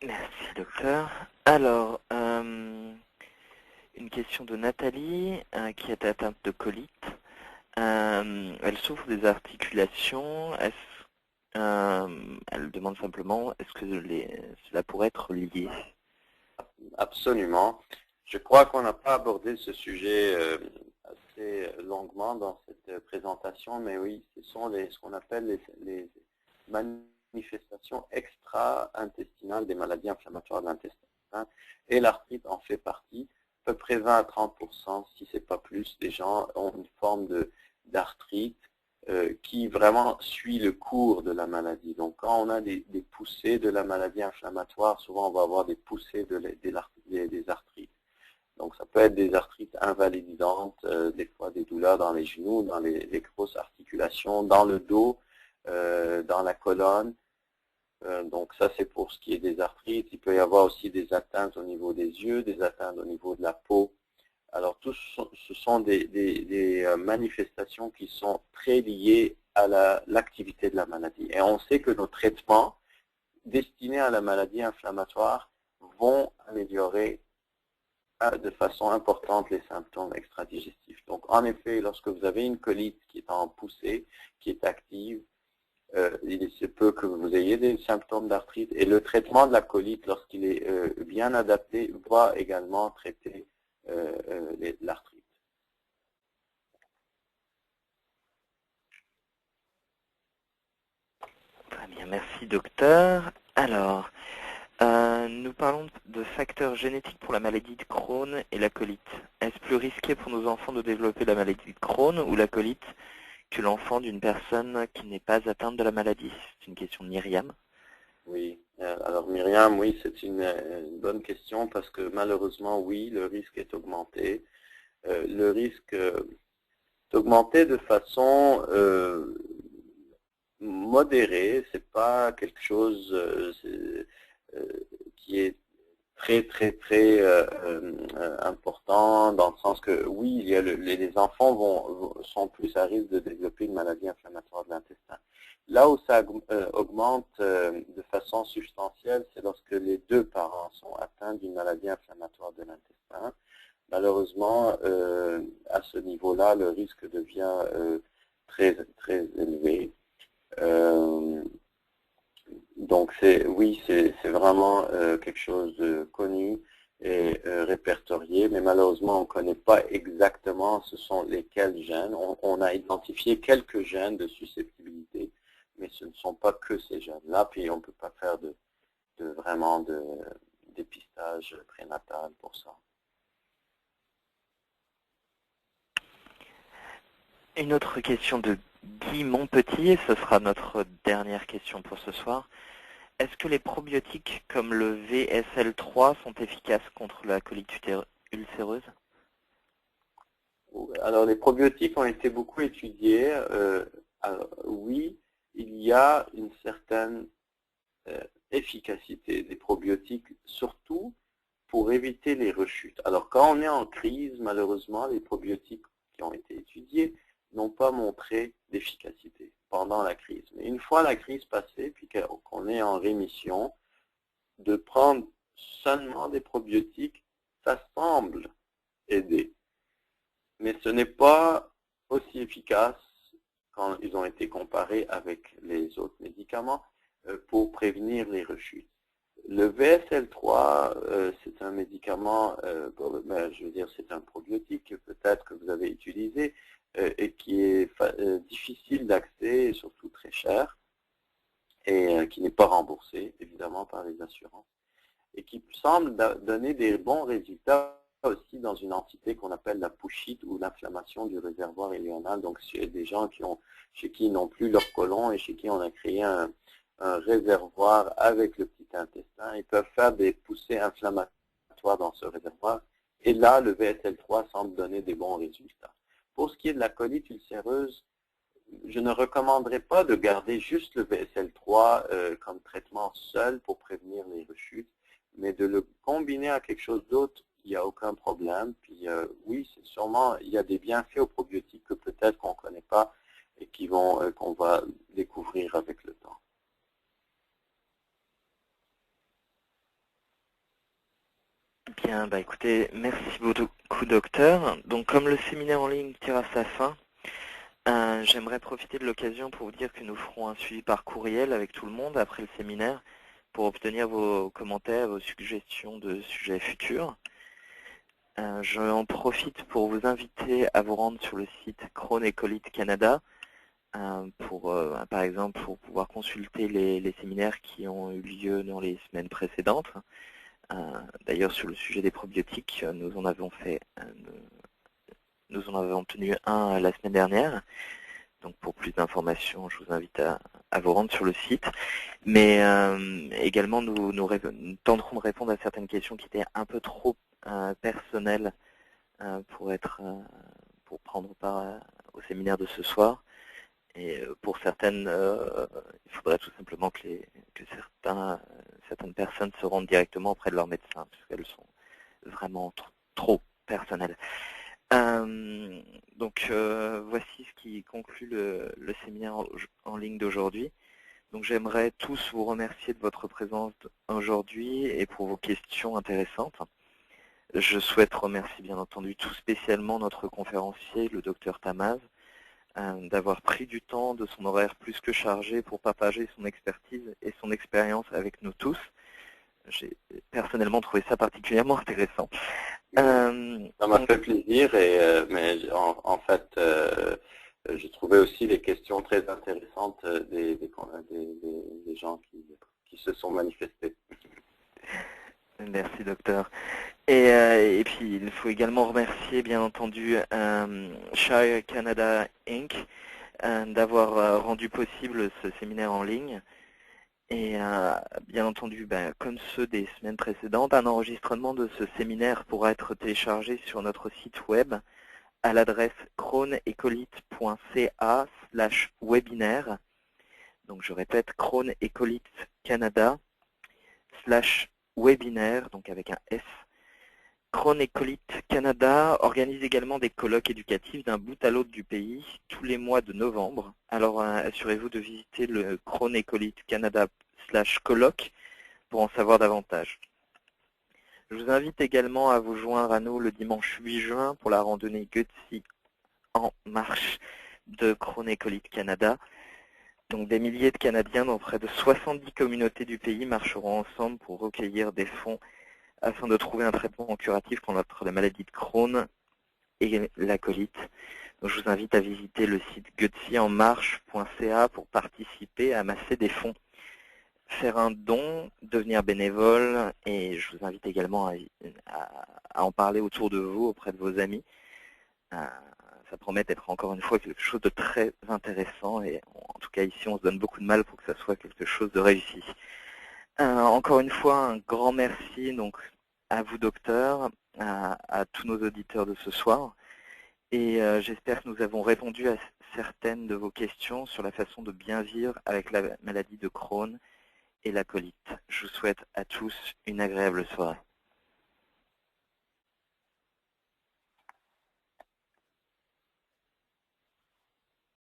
Merci docteur. Alors, une question de Nathalie qui est atteinte de colite. Elle souffre des articulations. Elle demande simplement est-ce que cela pourrait être lié? Absolument. Je crois qu'on n'a pas abordé ce sujet assez longuement dans cette présentation, mais oui, ce sont ce qu'on appelle les manifestations extra-intestinales des maladies inflammatoires de l'intestin, et l'arthrite en fait partie. À peu près 20 à 30%, si ce n'est pas plus, des gens ont une forme d'arthrite qui vraiment suit le cours de la maladie. Donc, quand on a des poussées de la maladie inflammatoire, souvent on va avoir des poussées des arthrites. Donc, ça peut être des arthrites invalidantes, des fois des douleurs dans les genoux, dans les grosses articulations, dans le dos, dans la colonne. Donc, ça, c'est pour ce qui est des arthrites. Il peut y avoir aussi des atteintes au niveau des yeux, des atteintes au niveau de la peau. Alors, ce sont des manifestations qui sont très liées à l'activité de la maladie. Et on sait que nos traitements destinés à la maladie inflammatoire vont améliorer de façon importante les symptômes extradigestifs. Donc, en effet, lorsque vous avez une colite qui est en poussée, qui est active, il se peut que vous ayez des symptômes d'arthrite. Et le traitement de la colite, lorsqu'il est bien adapté, va également traiter l'arthrite. Très bien, merci docteur. Alors, nous parlons de facteurs génétiques pour la maladie de Crohn et la colite. Est-ce plus risqué pour nos enfants de développer la maladie de Crohn ou la colite que l'enfant d'une personne qui n'est pas atteinte de la maladie? C'est une question de Myriam. Oui, alors Myriam, oui, c'est une bonne question parce que malheureusement, oui, le risque est augmenté. Le risque est augmenté de façon modérée, c'est pas quelque chose qui est très important dans le sens que oui, les enfants sont plus à risque de développer une maladie inflammatoire de l'intestin. Là où ça augmente de façon substantielle, c'est lorsque les deux parents sont atteints d'une maladie inflammatoire de l'intestin. Malheureusement, à ce niveau-là, le risque devient très élevé. Donc oui, c'est vraiment quelque chose de connu et répertorié, mais malheureusement on ne connaît pas exactement ce sont lesquels gènes. On a identifié quelques gènes de susceptibilité, mais ce ne sont pas que ces gènes-là, puis on ne peut pas faire vraiment de dépistage prénatal pour ça. Une autre question de Guy Montpetit, ce sera notre dernière question pour ce soir. Est-ce que les probiotiques comme le VSL3 sont efficaces contre la colite ulcéreuse? Alors, les probiotiques ont été beaucoup étudiés. Alors, oui, il y a une certaine efficacité des probiotiques, surtout pour éviter les rechutes. Alors, quand on est en crise, malheureusement, les probiotiques qui ont été étudiés n'ont pas montré d'efficacité pendant la crise. Mais une fois la crise passée, puis qu'on est en rémission, de prendre seulement des probiotiques, ça semble aider. Mais ce n'est pas aussi efficace quand ils ont été comparés avec les autres médicaments pour prévenir les rechutes. Le VSL3, c'est un médicament, je veux dire, c'est un probiotique peut-être que vous avez utilisé et qui est difficile d'accès et surtout très cher et qui n'est pas remboursé évidemment par les assurances et qui semble donner des bons résultats aussi dans une entité qu'on appelle la pouchite ou l'inflammation du réservoir iléonal. Donc, c'est des gens chez qui ils n'ont plus leur côlon et chez qui on a créé un réservoir avec le petit intestin. Ils peuvent faire des poussées inflammatoires dans ce réservoir. Et là, le VSL3 semble donner des bons résultats. Pour ce qui est de la colite ulcéreuse, je ne recommanderais pas de garder juste le VSL3 comme traitement seul pour prévenir les rechutes, mais de le combiner à quelque chose d'autre, il n'y a aucun problème. Puis oui, c'est sûrement, il y a des bienfaits aux probiotiques que peut-être qu'on ne connaît pas et qu'on va découvrir avec le temps. Bien, bah écoutez, merci beaucoup docteur. Donc comme le séminaire en ligne tire à sa fin, j'aimerais profiter de l'occasion pour vous dire que nous ferons un suivi par courriel avec tout le monde après le séminaire pour obtenir vos commentaires, vos suggestions de sujets futurs. J'en profite pour vous inviter à vous rendre sur le site Crohn et Colite Canada par exemple pour pouvoir consulter les séminaires qui ont eu lieu dans les semaines précédentes. D'ailleurs, sur le sujet des probiotiques, nous en avons tenu un la semaine dernière. Donc pour plus d'informations, je vous invite à vous rendre sur le site. Mais également, nous tenterons de répondre à certaines questions qui étaient un peu trop personnelles pour prendre part au séminaire de ce soir. Et pour certaines, il faudrait tout simplement que certaines personnes se rendent directement auprès de leur médecin, parce qu'elles sont vraiment trop personnelles. Donc voici ce qui conclut le séminaire en ligne d'aujourd'hui. Donc j'aimerais tous vous remercier de votre présence aujourd'hui et pour vos questions intéressantes. Je souhaite remercier bien entendu tout spécialement notre conférencier, le docteur Tamaz, d'avoir pris du temps de son horaire plus que chargé pour partager son expertise et son expérience avec nous tous. J'ai personnellement trouvé ça particulièrement intéressant. Ça m'a fait plaisir, mais en fait, j'ai trouvé aussi les questions très intéressantes des gens qui se sont manifestés. Merci, docteur. Et puis, il faut également remercier, bien entendu, Shire Canada Inc. D'avoir rendu possible ce séminaire en ligne. Et bien entendu, comme ceux des semaines précédentes, un enregistrement de ce séminaire pourra être téléchargé sur notre site web à l'adresse crohnecolite.ca/webinaire. Donc je répète, Crohn et Colite Canada/webinaire, donc avec un S. Crohn et Colite Canada organise également des colloques éducatifs d'un bout à l'autre du pays tous les mois de novembre. Alors assurez-vous de visiter le Crohn et Colite Canada/colloque pour en savoir davantage. Je vous invite également à vous joindre à nous le dimanche 8 juin pour la randonnée Gutsy en marche de Crohn et Colite Canada. Donc des milliers de Canadiens dans près de 70 communautés du pays marcheront ensemble pour recueillir des fonds afin de trouver un traitement curatif contre la maladie de Crohn et la colite. Donc, je vous invite à visiter le site gutsyenmarche.ca pour participer, amasser des fonds, faire un don, devenir bénévole, et je vous invite également à en parler autour de vous, auprès de vos amis, ça promet d'être encore une fois quelque chose de très intéressant et en tout cas ici on se donne beaucoup de mal pour que ça soit quelque chose de réussi. Encore une fois, un grand merci donc à vous docteurs, à tous nos auditeurs de ce soir et j'espère que nous avons répondu à certaines de vos questions sur la façon de bien vivre avec la maladie de Crohn et la colite. Je vous souhaite à tous une agréable soirée.